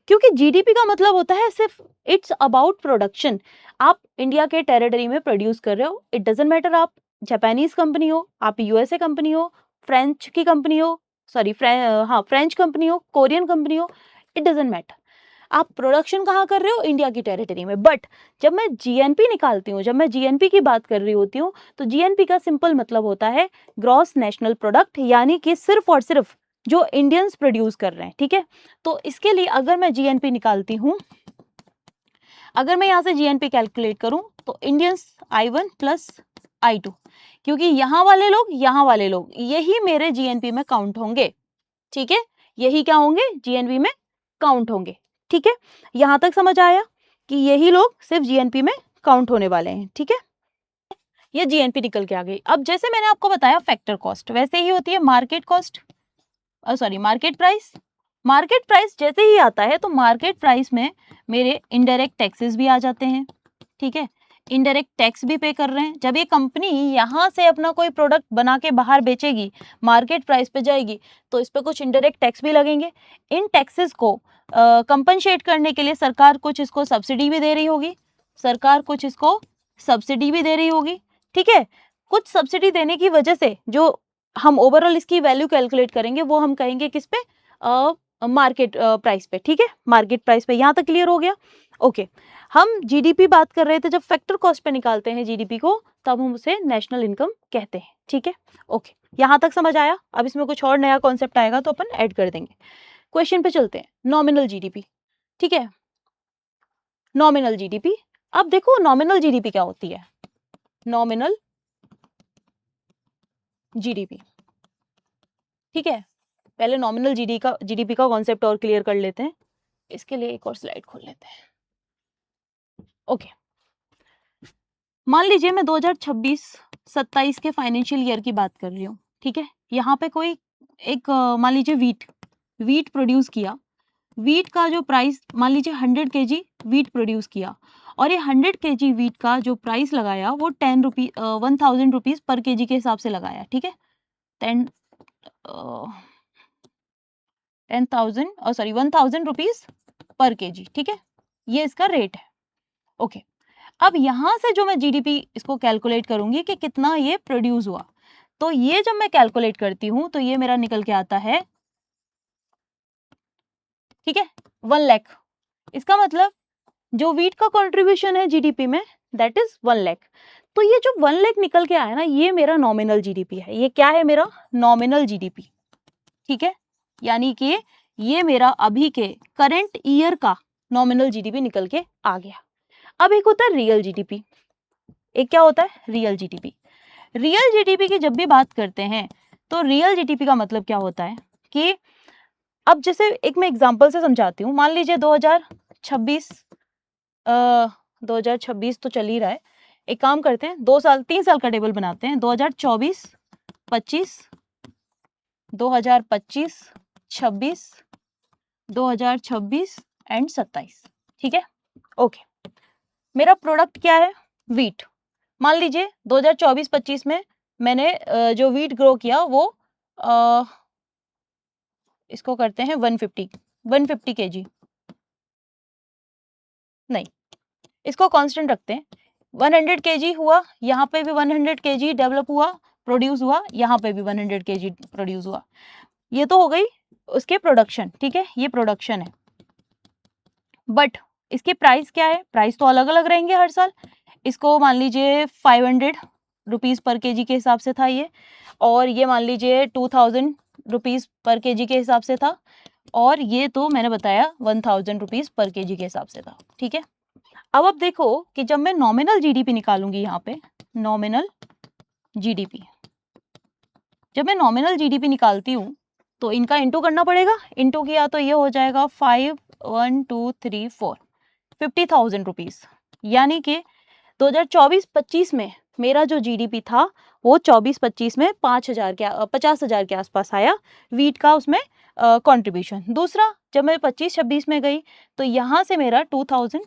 क्योंकि जीडीपी का मतलब होता है सिर्फ इट्स अबाउट प्रोडक्शन। आप इंडिया के टेरिटरी में प्रोड्यूस कर रहे हो, इट डजेंट मैटर आप जापानीज कंपनी हो, आप यूएसए कंपनी हो, फ्रेंच की कंपनी हो, सॉरी फ्रेंच कंपनी हो, कोरियन कंपनी हो, इट डजेंट मैटर, आप प्रोडक्शन कहाँ कर रहे हो? इंडिया की टेरिटरी में। बट जब मैं जीएनपी निकालती हूँ, जब मैं जीएनपी की बात कर रही होती हूँ, तो जीएनपी का सिंपल मतलब होता है ग्रॉस नेशनल प्रोडक्ट, यानी कि सिर्फ और सिर्फ जो इंडियंस प्रोड्यूस कर रहे हैं, ठीक है। तो इसके लिए अगर मैं जीएनपी निकालती हूँ, अगर मैं यहाँ से जीएनपी कैलकुलेट करूँ, तो इंडियंस I1 प्लस I2, क्योंकि यहाँ वाले लोग यही मेरे जीएनपी में काउंट होंगे, ठीक है, यही क्या होंगे? जीएनपी में काउंट होंगे, ठीक है। यहां तक समझ आया कि यही लोग सिर्फ जीएनपी में काउंट होने वाले हैं, ठीक है। ये जीएनपी निकल के आ गई। अब जैसे मैंने आपको बताया फैक्टर कॉस्ट, वैसे ही होती है market cost, sorry market price. Market price जैसे ही आता है तो मार्केट प्राइस में मेरे इनडायरेक्ट टैक्सेस भी आ जाते हैं, ठीक है, इनडायरेक्ट टैक्स भी पे कर रहे हैं। जब ये कंपनी यहाँ से अपना कोई प्रोडक्ट बना के बाहर बेचेगी, मार्केट प्राइस पे जाएगी, तो इस पे कुछ इनडायरेक्ट टैक्स भी लगेंगे। इन टैक्सेस को कंपनसेट करने के लिए सरकार कुछ इसको सब्सिडी भी दे रही होगी, ठीक है। कुछ सब्सिडी देने की वजह से जो हम ओवरऑल इसकी वैल्यू कैलकुलेट करेंगे वो हम कहेंगे किस पे? मार्केट प्राइस पे, ठीक है, मार्केट प्राइस पे। यहाँ तक क्लियर हो गया? ओके। हम जीडीपी बात कर रहे थे, जब फैक्टर कॉस्ट पे निकालते हैं जीडीपी को, तब हम उसे नेशनल इनकम कहते हैं, ठीक है। ओके, यहाँ तक समझ आया? अब इसमें कुछ और नया कॉन्सेप्ट आएगा तो अपन ऐड कर देंगे। क्वेश्चन पे चलते हैं, नॉमिनल जीडीपी, ठीक है, नॉमिनल जीडीपी। अब देखो नॉमिनल जीडीपी क्या होती है? नॉमिनल जीडीपी, ठीक है, पहले नॉमिनल जीडीपी का कॉन्सेप्ट और क्लियर कर लेते हैं। इसके लिए एक और स्लाइड खोल लेते हैं। ओके, मान लीजिए मैं 2026-27 के फाइनेंशियल ईयर की बात कर रही हूँ, ठीक है। यहाँ पे कोई एक मान लीजिए वीट प्रोड्यूस किया, वीट का जो प्राइस मान लीजिए 100 kg वीट प्रोड्यूस किया, और ये 100 kg वीट का जो प्राइस लगाया वो 1000 रुपीज पर केजी के हिसाब से लगाया, ठीक है, 1000 रुपीज पर केजी, ठीक है, ये इसका रेट है। ओके, अब यहां से जो मैं जीडीपी इसको कैलकुलेट करूंगी कि कितना ये प्रोड्यूस हुआ, तो ये जब मैं कैलकुलेट करती हूं तो ये मेरा निकल के आता है, ठीक है, 1 लाख। इसका मतलब जो वीट का कंट्रीब्यूशन है जीडीपी में दैट इज 1 लाख। तो ये जो 1 लाख निकल के आया ना, ये मेरा नॉमिनल जीडीपी है। ये क्या है? मेरा नॉमिनल जीडीपी, ठीक है। यानी कि ये मेरा अभी के करंट ईयर का नॉमिनल जीडीपी निकल के आ गया। अब एक होता है रियल जीडीपी, एक क्या होता है? Real GDP. रियल जीडीपी की जब भी बात करते हैं तो रियल जीडीपी का मतलब क्या होता है कि अब जैसे एक मैं एग्जांपल से समझाती हूँ। मान लीजिए 2026 2026 तो चल ही रहा है। एक काम करते हैं, 3 साल का टेबल बनाते हैं। 2024, 25, 2025, 26, 2026 एंड 27, ठीक है। ओके, मेरा प्रोडक्ट क्या है? वीट। मान लीजिए 2024-25 में मैंने जो वीट ग्रो किया वो इसको करते हैं 150 केजी, नहीं इसको कांस्टेंट रखते हैं। 100 केजी हुआ, यहाँ पे भी 100 केजी डेवलप हुआ, प्रोड्यूस हुआ, यहाँ पे भी 100 केजी प्रोड्यूस हुआ। ये तो हो गई उसके प्रोडक्शन, ठीक है, ये प्रोडक्शन है। बट इसके प्राइस क्या है? प्राइस तो अलग अलग रहेंगे हर साल। इसको मान लीजिए 500 रुपीज पर केजी के हिसाब से था ये, और ये मान लीजिए 2000 रुपीज पर केजी के हिसाब से था, और ये तो मैंने बताया 1000 रुपीज पर केजी के हिसाब से था, ठीक है। अब आप देखो कि जब मैं नॉमिनल जीडीपी निकालूंगी, यहाँ पे नॉमिनल जीडीपी, जब मैं नॉमिनल जीडीपी निकालती हूँ तो इनका इंटू करना पड़ेगा। इंटू किया तो ये हो जाएगा 5 1 2 3 4 50,000 रुपीज। यानी कि 2024-25 में मेरा जो जीडीपी था वो 24-25 में 50,000 के आसपास आया, वीट का उसमें कंट्रीब्यूशन। दूसरा, जब मैं 25-26 में गई तो यहाँ से मेरा 2000,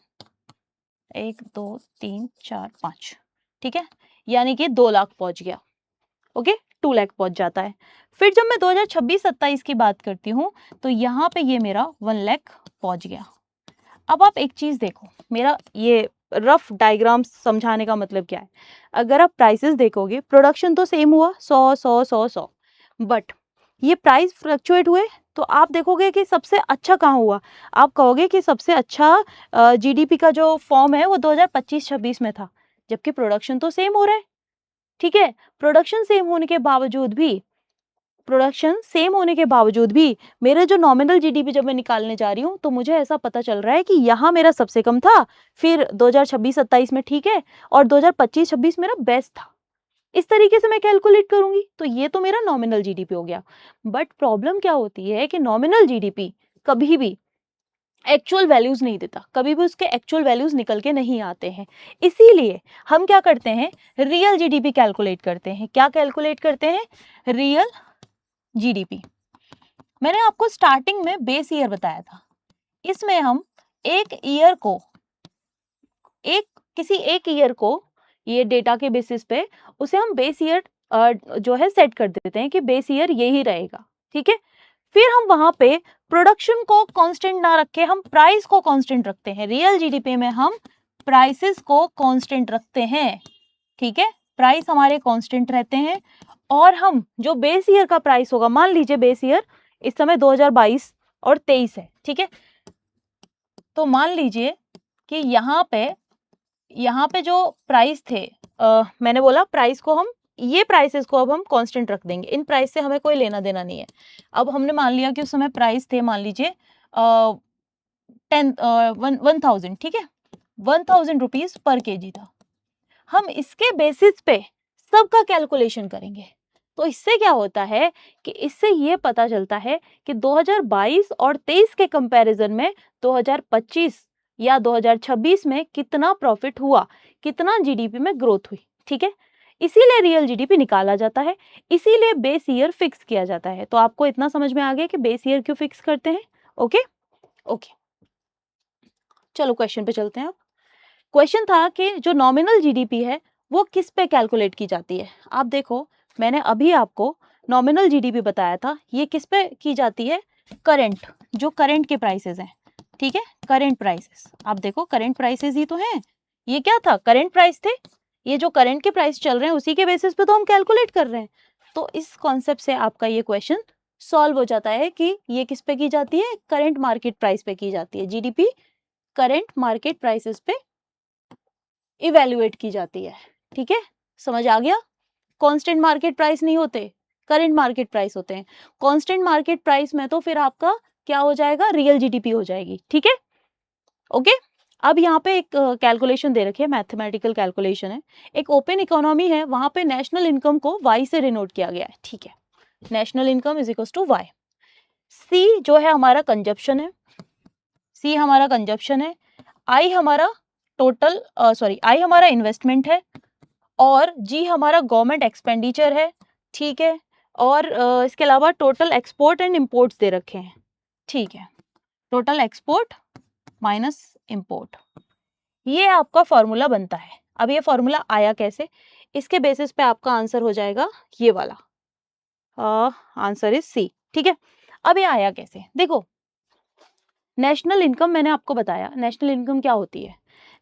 1 2 3 4 5, ठीक है, यानी कि 2 लाख पहुंच गया। ओके, 2 लाख पहुंच जाता है। फिर जब मैं 2026-27 की बात करती हूँ तो यहाँ पे ये मेरा 1 लाख पहुंच गया। अब आप एक चीज देखो, मेरा ये रफ डायग्राम समझाने का मतलब क्या है। अगर आप प्राइसेस देखोगे, प्रोडक्शन तो सेम हुआ 100, बट ये प्राइस फ्लक्चुएट हुए, तो आप देखोगे कि सबसे अच्छा कहाँ हुआ। आप कहोगे कि सबसे अच्छा जीडीपी का जो फॉर्म है वो 2025-26 में था, जबकि प्रोडक्शन तो सेम हो रहा है, ठीक है। प्रोडक्शन सेम होने के बावजूद भी, मेरे जो नॉमिनल जीडीपी जब मैं निकालने जा रही हूँ तो मुझे ऐसा पता चल रहा है कि यहाँ मेरा सबसे कम था, फिर 2026-27 में ठीक है, और 2025-26 मेरा बेस्ट था। इस तरीके से मैं कैलकुलेट करूंगी तो ये तो मेरा नॉमिनल जीडीपी हो गया। बट प्रॉब्लम क्या होती है कि नॉमिनल जीडीपी कभी भी एक्चुअल वैल्यूज नहीं देता, कभी भी उसके एक्चुअल वैल्यूज निकल के नहीं आते हैं। इसीलिए हम क्या करते हैं? रियल जीडीपी कैलकुलेट करते हैं। क्या कैलकुलेट करते हैं? Real GDP. मैंने आपको स्टार्टिंग में बेस ईयर बताया था। इसमें हम एक ईयर को, किसी एक ईयर को, ये डेटा के बेसिस पे उसे हम बेस ईयर जो है सेट कर देते हैं कि बेस ईयर यही रहेगा, ठीक है। फिर हम वहां पे प्रोडक्शन को कांस्टेंट ना रखे, हम प्राइस को कांस्टेंट रखते हैं। रियल जीडीपी में हम प्राइसेस को कांस्टेंट रखते हैं, ठीक है, प्राइस हमारे कांस्टेंट रहते हैं। और हम जो बेस ईयर का प्राइस होगा, मान लीजिए बेस ईयर इस समय 2022 और 23 है, ठीक है, तो मान लीजिए कि यहाँ पे जो प्राइस थे, मैंने बोला प्राइस को हम, ये प्राइसेस को अब हम कांस्टेंट रख देंगे, इन प्राइस से हमें कोई लेना देना नहीं है। अब हमने मान लिया कि उस समय प्राइस थे, मान लीजिए 1000, ठीक है, 1000 रुपीज पर केजी था। हम इसके बेसिस पे सबका कैलकुलेशन करेंगे। तो इससे क्या होता है कि इससे ये पता चलता है कि 2022 और 23 के कंपैरिजन में 2025 या 2026 में कितना प्रॉफिट हुआ, कितना जीडीपी में ग्रोथ हुई, ठीक है। इसीलिए रियल जीडीपी निकाला जाता है, इसीलिए बेस ईयर फिक्स किया जाता है। तो आपको इतना समझ में आ गया कि बेस ईयर क्यों फिक्स करते हैं। ओके ओके, चलो क्वेश्चन पे चलते हैं। क्वेश्चन था कि जो नॉमिनल जीडीपी है वो किस पे कैलकुलेट की जाती है। आप देखो, मैंने अभी आपको नॉमिनल जीडीपी बताया था, ये किस पे की जाती है? करंट, जो करंट के प्राइसेस हैं, ठीक है, करंट प्राइसेस। आप देखो करंट प्राइसेस ही तो हैं, ये क्या था? करंट प्राइस थे। ये जो करंट के प्राइस चल रहे हैं उसी के बेसिस पे तो हम कैलकुलेट कर रहे हैं। तो इस कॉन्सेप्ट से आपका ये क्वेश्चन सॉल्व हो जाता है कि ये किस पे की जाती है? करंट मार्केट प्राइस पे की जाती है। जीडीपी करंट मार्केट प्राइसेस पे इवेल्युएट की जाती है। ठीक है, समझ आ गया? कांस्टेंट मार्केट प्राइस नहीं होते, करंट मार्केट प्राइस होते हैं। कांस्टेंट मार्केट प्राइस में तो फिर आपका क्या हो जाएगा, रियल जीडीपी हो जाएगी। ठीक है, ओके। अब यहाँ पे एक कैलकुलेशन दे रखी है, मैथमेटिकल कैलकुलेशन है। एक ओपन इकोनॉमी है, वहां पे नेशनल इनकम को वाई से डिनोट किया गया है। ठीक है, national income is equal to Y. C जो है हमारा कंजप्शन है, सी हमारा कंजप्शन है, आई हमारा टोटल आई हमारा इन्वेस्टमेंट है, और जी हमारा गवर्नमेंट एक्सपेंडिचर है। ठीक है, और इसके अलावा टोटल एक्सपोर्ट एंड इंपोर्ट्स दे रखे हैं। ठीक है, टोटल एक्सपोर्ट माइनस इंपोर्ट, ये आपका फॉर्मूला बनता है। अब ये फॉर्मूला आया कैसे, इसके बेसिस पे आपका आंसर हो जाएगा ये वाला, आंसर इज सी। ठीक है, अब ये आया कैसे, देखो नेशनल इनकम मैंने आपको बताया, नेशनल इनकम क्या होती है।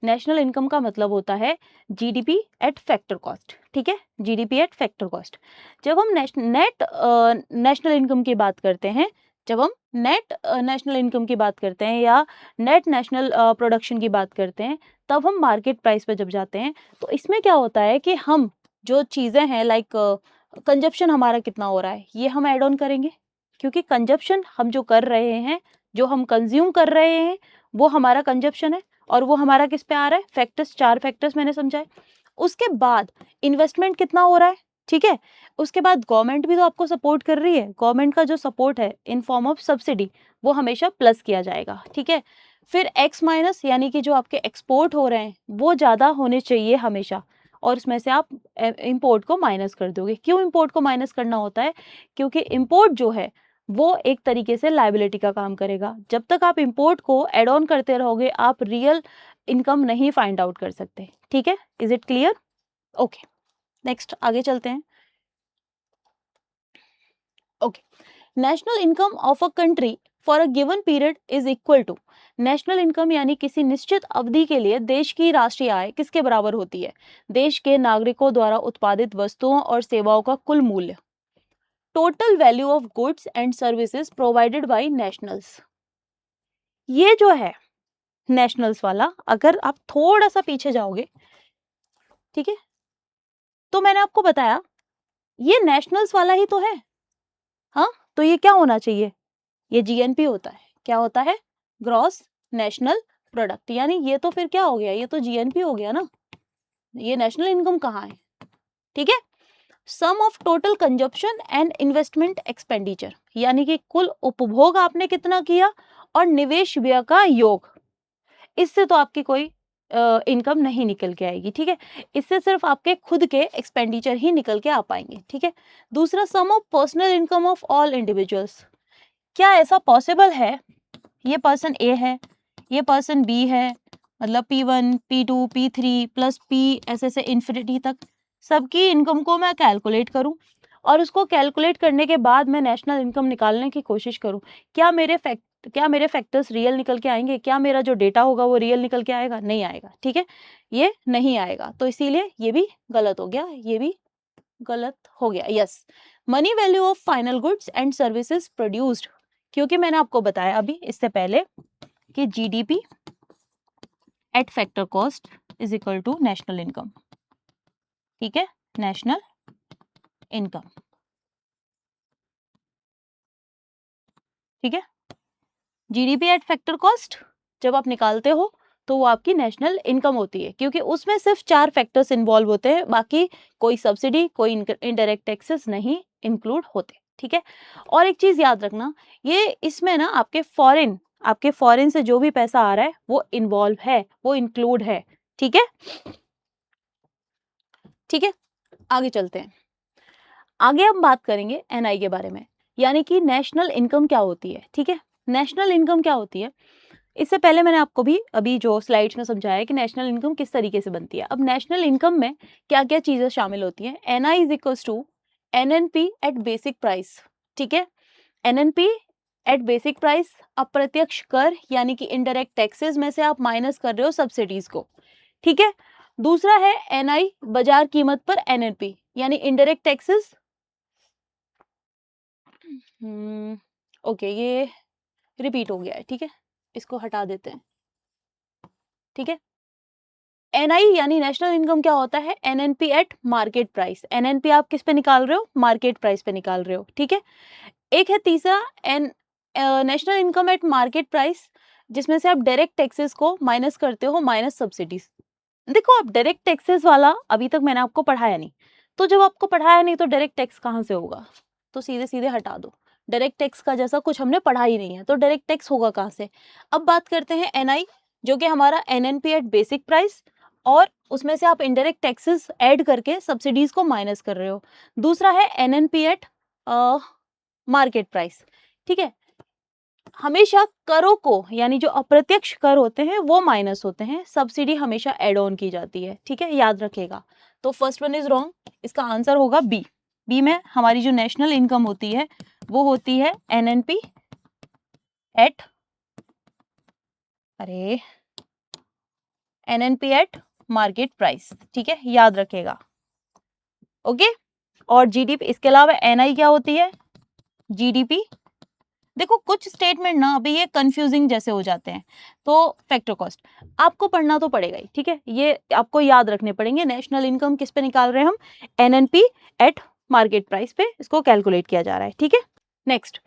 नेशनल इनकम का मतलब होता है जीडीपी एट फैक्टर कॉस्ट। ठीक है, जीडीपी एट फैक्टर कॉस्ट। जब हम नेशनल इनकम की बात करते हैं, जब हम नेट नेशनल इनकम की बात करते हैं या नेट नेशनल प्रोडक्शन की बात करते हैं, तब हम मार्केट प्राइस पे जब जाते हैं, तो इसमें क्या होता है कि हम जो चीज़ें हैं लाइक कंजप्शन हमारा कितना हो रहा है, ये हम ऐड ऑन करेंगे, क्योंकि कंजप्शन हम जो कर रहे हैं, जो हम कंज्यूम कर रहे हैं, वो हमारा कंजप्शन है, और वो हमारा किस पे आ रहा है, फैक्टर्स, 4 फैक्टर्स मैंने समझाए। उसके बाद इन्वेस्टमेंट कितना हो रहा है। ठीक है, उसके बाद गवर्नमेंट भी तो आपको सपोर्ट कर रही है, गवर्नमेंट का जो सपोर्ट है इन फॉर्म ऑफ सब्सिडी, वो हमेशा प्लस किया जाएगा। ठीक है, फिर एक्स माइनस, यानी कि जो आपके एक्सपोर्ट हो रहे हैं वो ज़्यादा होने चाहिए हमेशा, और इसमें से आप इंपोर्ट को माइनस कर दोगे। क्यों इंपोर्ट को माइनस करना होता है, क्योंकि इंपोर्ट जो है वो एक तरीके से लायबिलिटी का काम करेगा। जब तक आप इंपोर्ट को एड ऑन करते रहोगे, आप रियल इनकम नहीं फाइंड आउट कर सकते। ठीक है, is it clear? Okay, next आगे चलते हैं। Okay, national income of a country for a given period is equal to, national income यानी किसी निश्चित अवधि के लिए देश की राष्ट्रीय आय किसके बराबर होती है, देश के नागरिकों द्वारा उत्पादित वस्तुओं और सेवाओं का कुल मूल्य, total value of goods and services provided by nationals. ये जो है नेशनल्स वाला, अगर आप थोड़ा सा पीछे जाओगे, ठीक है, तो मैंने आपको बताया ये नेशनल्स वाला ही तो है। हाँ, तो ये क्या होना चाहिए, ये जीएनपी होता है। क्या होता है, ग्रॉस नेशनल प्रोडक्ट, यानी ये तो फिर क्या हो गया, ये तो जीएनपी हो गया ना, ये नेशनल इनकम कहाँ है। ठीक है, sum of total consumption and investment expenditure, यानी कि कुल उपभोग आपने कितना किया और निवेश व्यय का योग, इससे तो आपकी कोई इनकम नहीं निकल के आएगी। ठीक है, इससे सिर्फ आपके खुद के एक्सपेंडिचर ही निकल के आ पाएंगे। ठीक है, दूसरा sum of personal income of all individuals, क्या ऐसा पॉसिबल है, ये पर्सन ए है, ये पर्सन बी है, मतलब P1 P2 P3 plus P ऐसे से इन्फिनिटी तक सबकी इनकम को मैं कैलकुलेट करूं, और उसको कैलकुलेट करने के बाद मैं नेशनल इनकम निकालने की कोशिश करूं, क्या मेरे फैक्टर्स रियल निकल के आएंगे, क्या मेरा जो डेटा होगा वो रियल निकल के आएगा, नहीं आएगा। ठीक है, ये नहीं आएगा, तो इसीलिए ये भी गलत हो गया, ये भी गलत हो गया। Yes, money value of final goods and services produced, क्योंकि मैंने आपको बताया अभी इससे पहले कि GDP at factor cost is equal to national income. ठीक है, नेशनल इनकम। ठीक है, जीडीपी एट फैक्टर कॉस्ट जब आप निकालते हो तो वो आपकी नेशनल इनकम होती है, क्योंकि उसमें सिर्फ 4 फैक्टर्स इन्वॉल्व होते हैं, बाकी कोई सब्सिडी, कोई इनडायरेक्ट टैक्सेस नहीं इंक्लूड होते। ठीक है, और एक चीज याद रखना, ये इसमें ना आपके फॉरेन से जो भी पैसा आ रहा है वो इन्वॉल्व है, वो इंक्लूड है। ठीक है, ठीक है, आगे चलते हैं। आगे हम बात करेंगे एनआई के बारे में, यानी कि नेशनल इनकम क्या होती है। ठीक है, नेशनल इनकम क्या होती है, इससे पहले मैंने आपको भी अभी जो स्लाइड्स में समझाया है कि नेशनल इनकम किस तरीके से बनती है। अब नेशनल इनकम में क्या क्या चीजें शामिल होती हैं, NI is equals to NNP at basic price. ठीक है, एनएनपी एट बेसिक प्राइस, अप्रत्यक्ष कर यानी कि इनडायरेक्ट टैक्सेस में से आप माइनस कर रहे हो सब्सिडीज को। ठीक है, दूसरा है एनआई बाजार कीमत पर एनएनपी यानी इनडायरेक्ट टैक्सेस। ओके, ये रिपीट हो गया है। ठीक है, इसको हटा देते हैं। ठीक है। एनआई यानी नेशनल इनकम क्या होता है? NNP at market price. NNP आप किस पे निकाल रहे हो? मार्केट प्राइस पे निकाल रहे हो, ठीक है। एक है तीसरा national income eight market price, जिसमें से आप डायरेक्ट टैक्सेस को माइनस करते हो माइनस सब्सिडीज। देखो, आप डायरेक्ट टैक्सेस वाला अभी तक मैंने आपको पढ़ाया नहीं, तो जब आपको पढ़ाया नहीं तो डायरेक्ट टैक्स कहाँ से होगा? तो सीधे सीधे हटा दो, डायरेक्ट टैक्स का जैसा कुछ हमने पढ़ा ही नहीं है, तो डायरेक्ट टैक्स होगा कहाँ से? अब बात करते हैं एनआई, जो कि हमारा एनएनपी एट बेसिक प्राइस, और उसमें से आप इनडायरेक्ट टैक्सेस ऐड करके सब्सिडीज को माइनस कर रहे हो। दूसरा है एनएनपी एट मार्केट प्राइस, ठीक है। हमेशा करों को, यानी जो अप्रत्यक्ष कर होते हैं वो माइनस होते हैं, सब्सिडी हमेशा एड ऑन की जाती है, ठीक है, याद रखेगा। तो फर्स्ट वन इज रॉन्ग, इसका आंसर होगा बी। बी में हमारी जो नेशनल इनकम होती है वो होती है NNP at NNP at market price, ठीक है, याद रखेगा। ओके। और जीडीपी, इसके अलावा एनआई क्या होती है? जीडीपी। देखो, कुछ स्टेटमेंट ना अभी ये कंफ्यूजिंग जैसे हो जाते हैं, तो फैक्टर कॉस्ट आपको पढ़ना तो पड़ेगा ही, ठीक है, ये आपको याद रखने पड़ेंगे। नेशनल इनकम किस पे निकाल रहे हैं हम? एनएनपी एट मार्केट प्राइस पे इसको कैलकुलेट किया जा रहा है, ठीक है। Next,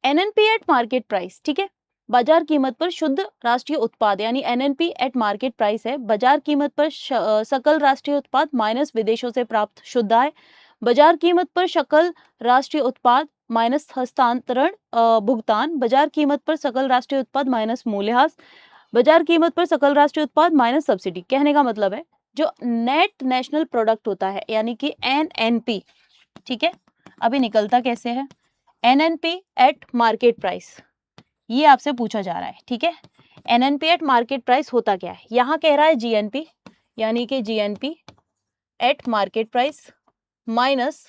NNP at market price, ठीक है, बाजार कीमत पर शुद्ध राष्ट्रीय उत्पाद, यानी एनएनपी एट मार्केट प्राइस है बाजार कीमत पर सकल राष्ट्रीय उत्पाद माइनस विदेशों से प्राप्त शुद्ध आय। बाजार कीमत पर सकल राष्ट्रीय उत्पाद माइनस हस्तांतरण भुगतान। बाजार कीमत पर सकल राष्ट्रीय उत्पाद माइनस मूल्यह्रास। बाजार कीमत पर सकल राष्ट्रीय उत्पाद माइनस सब्सिडी। कहने का मतलब है जो नेट नेशनल प्रोडक्ट होता है, यानी कि एनएनपी, ठीक है, अभी निकलता कैसे है? एनएनपी एट मार्केट प्राइस, ये आपसे पूछा जा रहा है, ठीक है। एनएनपी एट मार्केट प्राइस होता क्या है? यहाँ कह रहा है जीएनपी, यानी कि GNP eight market price minus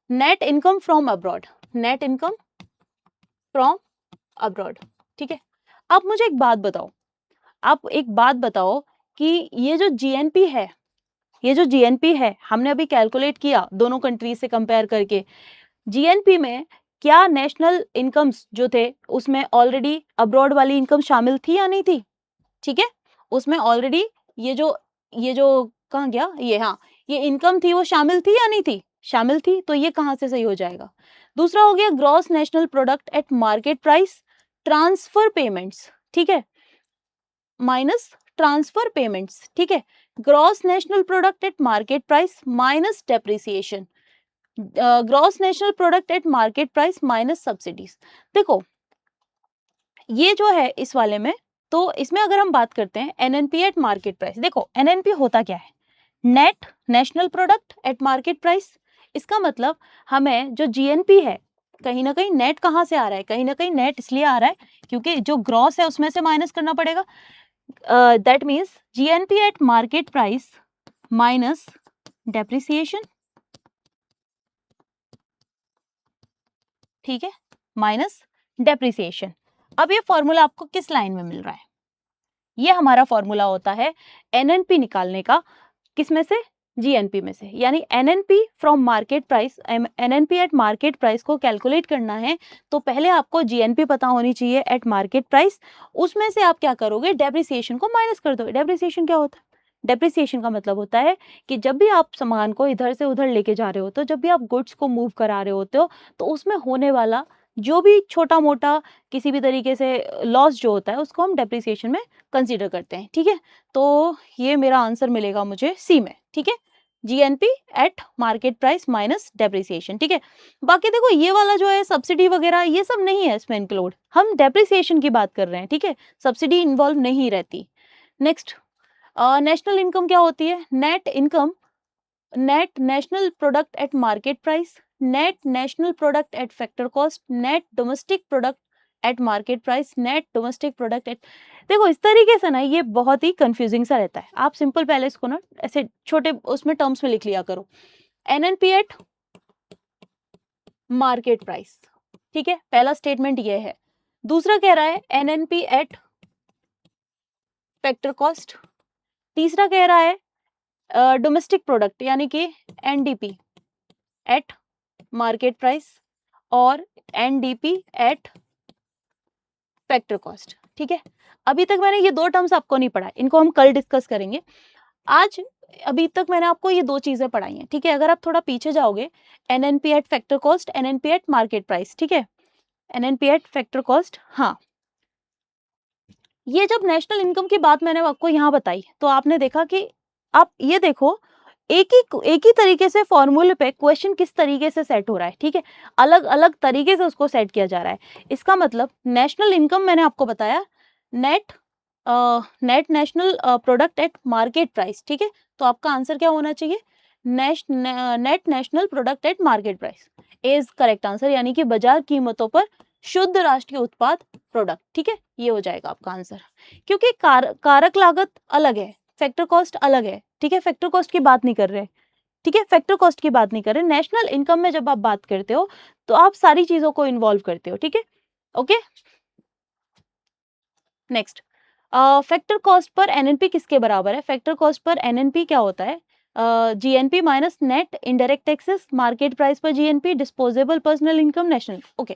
net income from abroad. Net income from abroad, ठीक है। आप मुझे एक बात बताओ, आप एक बात बताओ कि ये जो जीएनपी है, ये जो जीएनपी है हमने अभी कैलकुलेट किया दोनों कंट्रीज से कंपेयर करके, जीएनपी में क्या नेशनल इनकम्स जो थे उसमें ऑलरेडी अब्रॉड वाली इनकम शामिल थी या नहीं थी? ठीक है, उसमें ऑलरेडी ये जो कहाँ गया ये, हाँ, ये इनकम थी वो शामिल थी या नहीं थी? शामिल थी, तो ये कहाँ से सही हो जाएगा? दूसरा हो गया gross national product at market price transfer payments, ठीक है, माइनस ट्रांसफर पेमेंट्स, ठीक है। Gross national product at market price minus depreciation. Gross national product at market price minus subsidies. देखो, ये जो है इस वाले में, तो इसमें अगर हम बात करते हैं एनएनपी एट मार्केट प्राइस, देखो एनएनपी होता क्या है? Net national product at market price. इसका मतलब हमें जो जीएनपी है, कहीं ना कहीं नेट कहाँ से आ रहा है? कहीं ना कहीं नेट इसलिए आ रहा है क्योंकि जो ग्रॉस है उसमें से माइनस करना पड़ेगा। That means GNP eight market price minus depreciation, ठीक है, माइनस डेप्रिसिएशन। अब ये फॉर्मूला आपको किस लाइन में मिल रहा है? ये हमारा फॉर्मूला होता है एनएनपी निकालने का, किसमें से? जीएनपी में से, यानी NNP from market price, NNP at market price को कैलकुलेट करना है तो पहले आपको जीएनपी पता होनी चाहिए एट मार्केट प्राइस। उसमें से आप क्या करोगे? डेप्रिसिएशन को माइनस कर दो। डेप्रिसिएशन क्या होता है? डेप्रिसिएशन का मतलब होता है कि जब भी आप सामान को इधर से उधर लेके जा रहे होते हो, जब भी आप गुड्स को मूव करा रहे होते हो, तो उसमें होने वाला जो भी छोटा मोटा किसी भी तरीके से लॉस जो होता है उसको हम डेप्रिसिएशन में कंसीडर करते हैं, ठीक है। तो ये मेरा आंसर मिलेगा मुझे सी में, ठीक है, GNP eight market price minus depreciation, ठीक है। बाकी देखो, ये वाला जो है सब्सिडी वगैरह ये सब नहीं है इसमें इंक्लूड, हम डेप्रिसिएशन की बात कर रहे हैं, ठीक है, सब्सिडी इन्वॉल्व नहीं रहती। नेक्स्ट, नेशनल इनकम क्या होती है? Net income, net national product at market price, net national product at factor cost, net domestic product at market price, net domestic product at. देखो, इस तरीके से ना ये बहुत ही कंफ्यूजिंग सा रहता है, आप सिंपल पहले इसको ना ऐसे छोटे उसमें टर्म्स में लिख लिया करो। एनएनपी एट मार्केट प्राइस, ठीक है, पहला स्टेटमेंट ये है। दूसरा कह रहा है एनएनपी एट फैक्टर कॉस्ट। तीसरा कह रहा है डोमेस्टिक प्रोडक्ट यानी कि एनडीपी एट मार्केट प्राइस और एनडीपी एट फैक्टर कॉस्ट, ठीक है। अभी तक मैंने ये 2 टर्म्स आपको नहीं पढ़ाए, इनको हम कल डिस्कस करेंगे। आज अभी तक मैंने आपको ये 2 चीज़ें पढ़ाई हैं, ठीक है। अगर आप थोड़ा पीछे जाओगे, NNP eight factor cost, NNP at market price, ठीक है। एनएनपी एट फैक्टर कॉस्ट, हाँ। ये जब नेशनल इनकम की बात मैंने आपको यहाँ बताई, तो आपने देखा कि आप ये देखो, एक ही तरीके से फॉर्मूले पे क्वेश्चन किस तरीके से सेट हो रहा है, ठीक है। अलग अलग तरीके से उसको सेट किया जा रहा है। इसका मतलब नेशनल इनकम मैंने आपको बताया, net net national product at market price, ठीक है। तो आपका आंसर क्या होना चाहिए, net national product at market price is correct answer, यानी कि बाजार कीमतों पर शुद्ध राष्ट्रीय उत्पाद प्रोडक्ट, ठीक है। ये हो जाएगा आपका आंसर, क्योंकि कारक लागत अलग है, फैक्टर कॉस्ट अलग है, ठीक है। फैक्टर कॉस्ट की बात नहीं कर रहे, ठीक है। फैक्टर कॉस्ट की बात नहीं कर रहे। नेशनल इनकम में जब आप बात करते हो तो आप सारी चीजों को इन्वॉल्व करते हो, ठीक है। Okay, next, factor cost per NNP किसके बराबर है। फैक्टर कॉस्ट पर एनएनपी क्या होता है, GNP minus net indirect taxes, market price पर GNP, disposable personal income, national. Okay,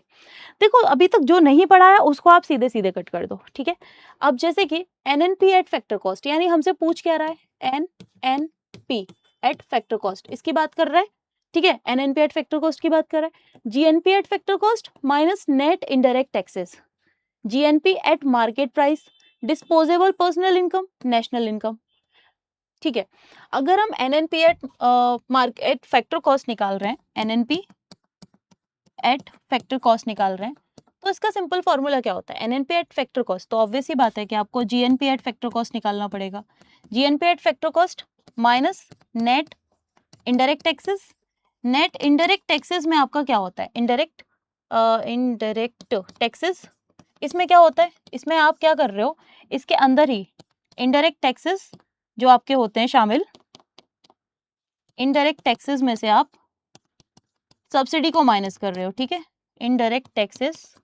देखो अभी तक जो नहीं पढ़ा है उसको आप सीधे सीधे कट कर दो, ठीक है। अब जैसे कि एनएनपी एट फैक्टर कॉस्ट, यानी हमसे पूछ क्या रहा है, एनएनपी एट फैक्टर कॉस्ट, इसकी बात कर रहा है, ठीक है। एनएनपी एट फैक्टर कॉस्ट की बात कर रहा है। GNP eight factor cost minus net indirect taxes, GNP eight market price, disposable personal income, national income, ठीक है। अगर हम NNP at market factor cost निकाल रहे हैं, एनएनपी एट फैक्टर कॉस्ट निकाल रहे हैं, तो इसका सिंपल फॉर्मूला क्या होता है, एनएनपी एट फैक्टर कॉस्ट, तो ऑब्वियस ही बात है कि आपको जीएनपी एट फैक्टर कॉस्ट निकालना पड़ेगा। GNP eight factor cost minus net indirect taxes, net indirect taxes में आपका क्या होता है, इनडायरेक्ट टैक्सेस, इसमें क्या होता है, इसमें आप क्या कर रहे हो, इसके अंदर ही इनडायरेक्ट टैक्सेस जो आपके होते हैं शामिल, इनडायरेक्ट टैक्सेस में से आप सब्सिडी को माइनस कर रहे हो, ठीक है। इनडायरेक्ट टैक्सेस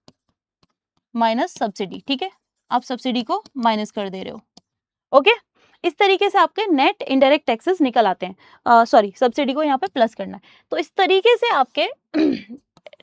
माइनस सब्सिडी, ठीक है। आप सब्सिडी को माइनस कर दे रहे हो, ओके। इस तरीके से आपके नेट इनडायरेक्ट टैक्सेस निकल आते हैं, सॉरी, सब्सिडी को यहाँ पे प्लस करना है। तो इस तरीके से आपके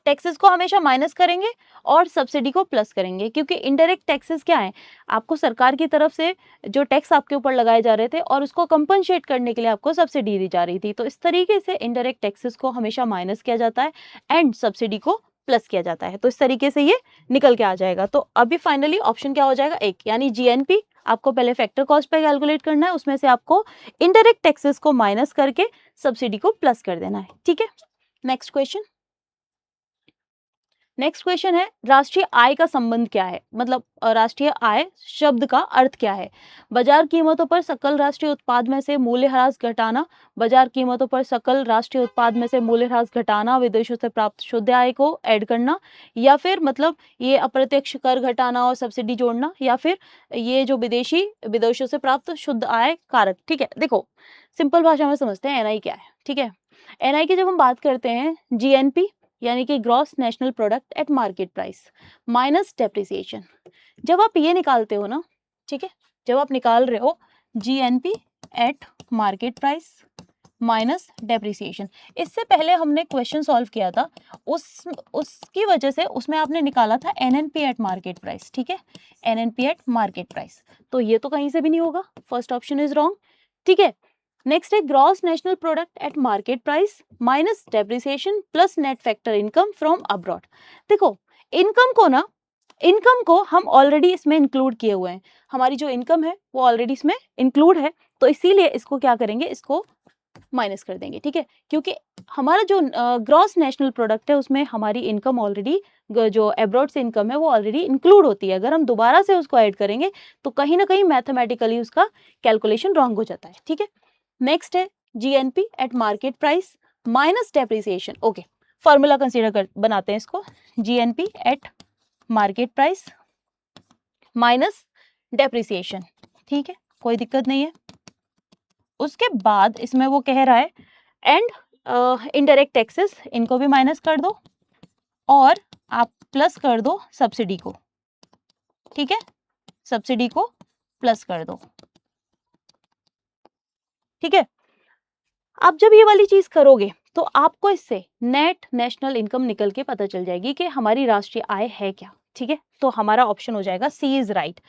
टैक्सेस को हमेशा माइनस करेंगे और सब्सिडी को प्लस करेंगे, क्योंकि इनडायरेक्ट टैक्सेस क्या है, आपको सरकार की तरफ से जो टैक्स आपके ऊपर लगाए जा रहे थे और उसको कंपनसेट करने के लिए आपको सब्सिडी दी जा रही थी। तो इस तरीके से इनडायरेक्ट टैक्सेस को हमेशा माइनस किया जाता है एंड सब्सिडी को प्लस किया जाता है। तो इस तरीके से ये निकल के आ जाएगा। तो अभी फाइनली ऑप्शन क्या हो जाएगा, एक, यानी जीएनपी आपको पहले फैक्टर कॉस्ट पे कैलकुलेट करना है, उसमें से आपको इनडायरेक्ट टैक्सेस को माइनस करके सब्सिडी को प्लस कर देना है, ठीक है। नेक्स्ट क्वेश्चन, नेक्स्ट क्वेश्चन है, राष्ट्रीय आय का संबंध क्या है, मतलब राष्ट्रीय आय शब्द का अर्थ क्या है। बाजार कीमतों पर सकल राष्ट्रीय उत्पाद में से मूल्यह्रास घटाना, बाजार कीमतों पर सकल राष्ट्रीय उत्पाद में से मूल्यह्रास घटाना, विदेशों से प्राप्त शुद्ध आय को ऐड करना, या फिर मतलब ये अप्रत्यक्ष कर घटाना और सब्सिडी जोड़ना, या फिर ये जो विदेशों से प्राप्त शुद्ध आय कारक, ठीक है। देखो सिंपल भाषा में समझते हैं एनआई क्या है, ठीक है। एनआई की जब हम बात करते हैं, जीएनपी यानी कि gross national product at market price minus depreciation, जब आप ये निकालते हो ना, ठीक है, जब आप निकाल रहे हो GNP eight market price minus depreciation, इससे पहले हमने क्वेश्चन सॉल्व किया था, उसकी वजह से उसमें आपने निकाला था एनएनपी एट मार्केट प्राइस, ठीक है, एनएनपी एट मार्केट प्राइस। तो ये तो कहीं से भी नहीं होगा, फर्स्ट ऑप्शन इज रॉन्ग, ठीक है। नेक्स्ट है gross national product at market price minus depreciation plus net factor income from abroad. देखो इनकम को हम ऑलरेडी इसमें इंक्लूड किए हुए हैं, हमारी जो इनकम है वो ऑलरेडी इसमें इंक्लूड है, तो इसीलिए इसको क्या करेंगे, इसको माइनस कर देंगे, ठीक है। क्योंकि हमारा जो ग्रॉस नेशनल प्रोडक्ट है उसमें हमारी इनकम ऑलरेडी, जो अब्रॉड से इनकम है वो ऑलरेडी इंक्लूड होती है, अगर हम दोबारा से उसको ऐड करेंगे तो कहीं ना कहीं मैथमेटिकली उसका कैलकुलेशन रॉन्ग हो जाता है, ठीक है। नेक्स्ट है GNP eight market price minus depreciation, okay, formula consider कर बनाते हैं इसको, GNP eight market price minus depreciation, ठीक है, कोई दिक्कत नहीं है। उसके बाद इसमें वो कह रहा है एंड इनडायरेक्ट टैक्सेस, इनको भी माइनस कर दो और आप प्लस कर दो सब्सिडी को, ठीक है, सब्सिडी को प्लस कर दो, ठीक है। आप जब ये वाली चीज करोगे तो आपको इससे नेट नेशनल इनकम निकल के पता चल जाएगी कि हमारी राष्ट्रीय आय है क्या, ठीक है। तो हमारा ऑप्शन हो जाएगा सी इज राइट।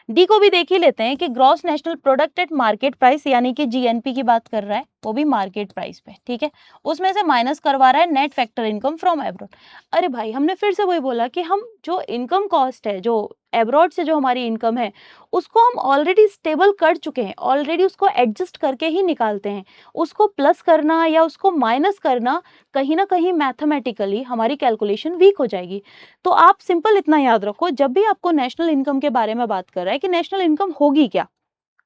डी को भी देख ही लेते हैं कि gross national product at market price, यानी कि जीएनपी की बात कर रहा है, वो भी मार्केट प्राइस पे, ठीक है। उसमें से माइनस करवा रहा है net factor income from abroad. अरे भाई, हमने फिर से वही बोला कि हम जो इनकम कॉस्ट है, जो एब्रॉड से जो हमारी इनकम है, उसको हम ऑलरेडी स्टेबल कर चुके हैं, ऑलरेडी उसको एडजस्ट करके ही निकालते हैं। उसको प्लस करना या उसको माइनस करना, कहीं ना कहीं मैथमेटिकली हमारी कैलकुलेशन वीक हो जाएगी। तो आप सिंपल इतना याद रखो, जब भी आपको नेशनल इनकम के बारे में बात कर रहा है कि नेशनल इनकम होगी क्या,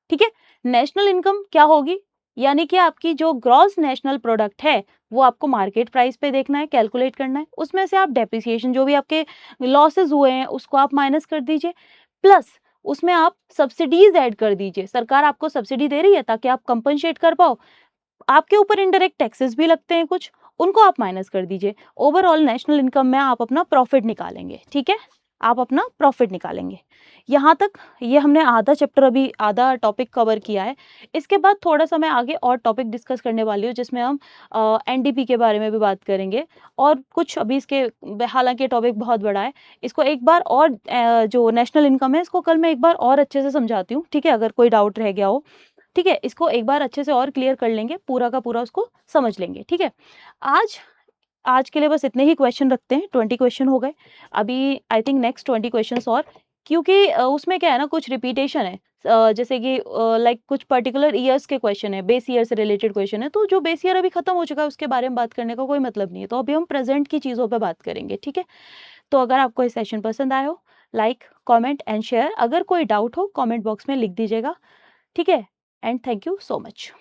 ठीक है। नेशनल इनकम क्या होगी, यानी कि आपकी जो ग्रॉस नेशनल प्रोडक्ट है वो आपको मार्केट प्राइस पे देखना है, कैलकुलेट करना है। उसमें से आप डेप्रिसिएशन, जो भी आपके लॉसेस हुए हैं, उसको आप माइनस कर दीजिए, प्लस उसमें आप सब्सिडीज ऐड कर दीजिए। सरकार आपको सब्सिडी दे रही है ताकि आप कंपनसेट कर पाओ। आपके ऊपर इनडायरेक्ट टैक्सेस भी लगते हैं कुछ, उनको आप माइनस कर दीजिए। ओवरऑल नेशनल इनकम में आप अपना प्रॉफिट निकालेंगे, ठीक है। आप अपना प्रॉफिट निकालेंगे। यहाँ तक ये हमने आधा चैप्टर, अभी आधा टॉपिक कवर किया है। इसके बाद थोड़ा सा मैं आगे और टॉपिक डिस्कस करने वाली हूँ, जिसमें हम एनडीपी के बारे में भी बात करेंगे और कुछ अभी इसके, हालांकि टॉपिक बहुत बड़ा है। इसको एक बार और जो नेशनल इनकम है, इसको कल मैं एक बार और अच्छे से समझाती हूँ, ठीक है, अगर कोई डाउट रह गया हो। ठीक है, इसको एक बार अच्छे से और क्लियर कर लेंगे, पूरा का पूरा उसको समझ लेंगे, ठीक है। आज आज के लिए बस इतने ही क्वेश्चन रखते हैं, 20 क्वेश्चन हो गए। अभी आई थिंक नेक्स्ट 20 क्वेश्चंस और, क्योंकि उसमें क्या है ना, कुछ रिपीटेशन है। जैसे कि लाइक कुछ पर्टिकुलर ईयर्स के क्वेश्चन है, बेस ईयर से रिलेटेड क्वेश्चन है, तो जो बेस ईयर अभी खत्म हो चुका है उसके बारे में बात करने का कोई मतलब नहीं है। तो अभी हम प्रेजेंट की चीज़ों पे बात करेंगे, ठीक है। तो अगर आपको ये सेशन पसंद आया हो, लाइक, कमेंट एंड शेयर। अगर कोई डाउट हो, कमेंट बॉक्स में लिख दीजिएगा, ठीक है। And thank you so much.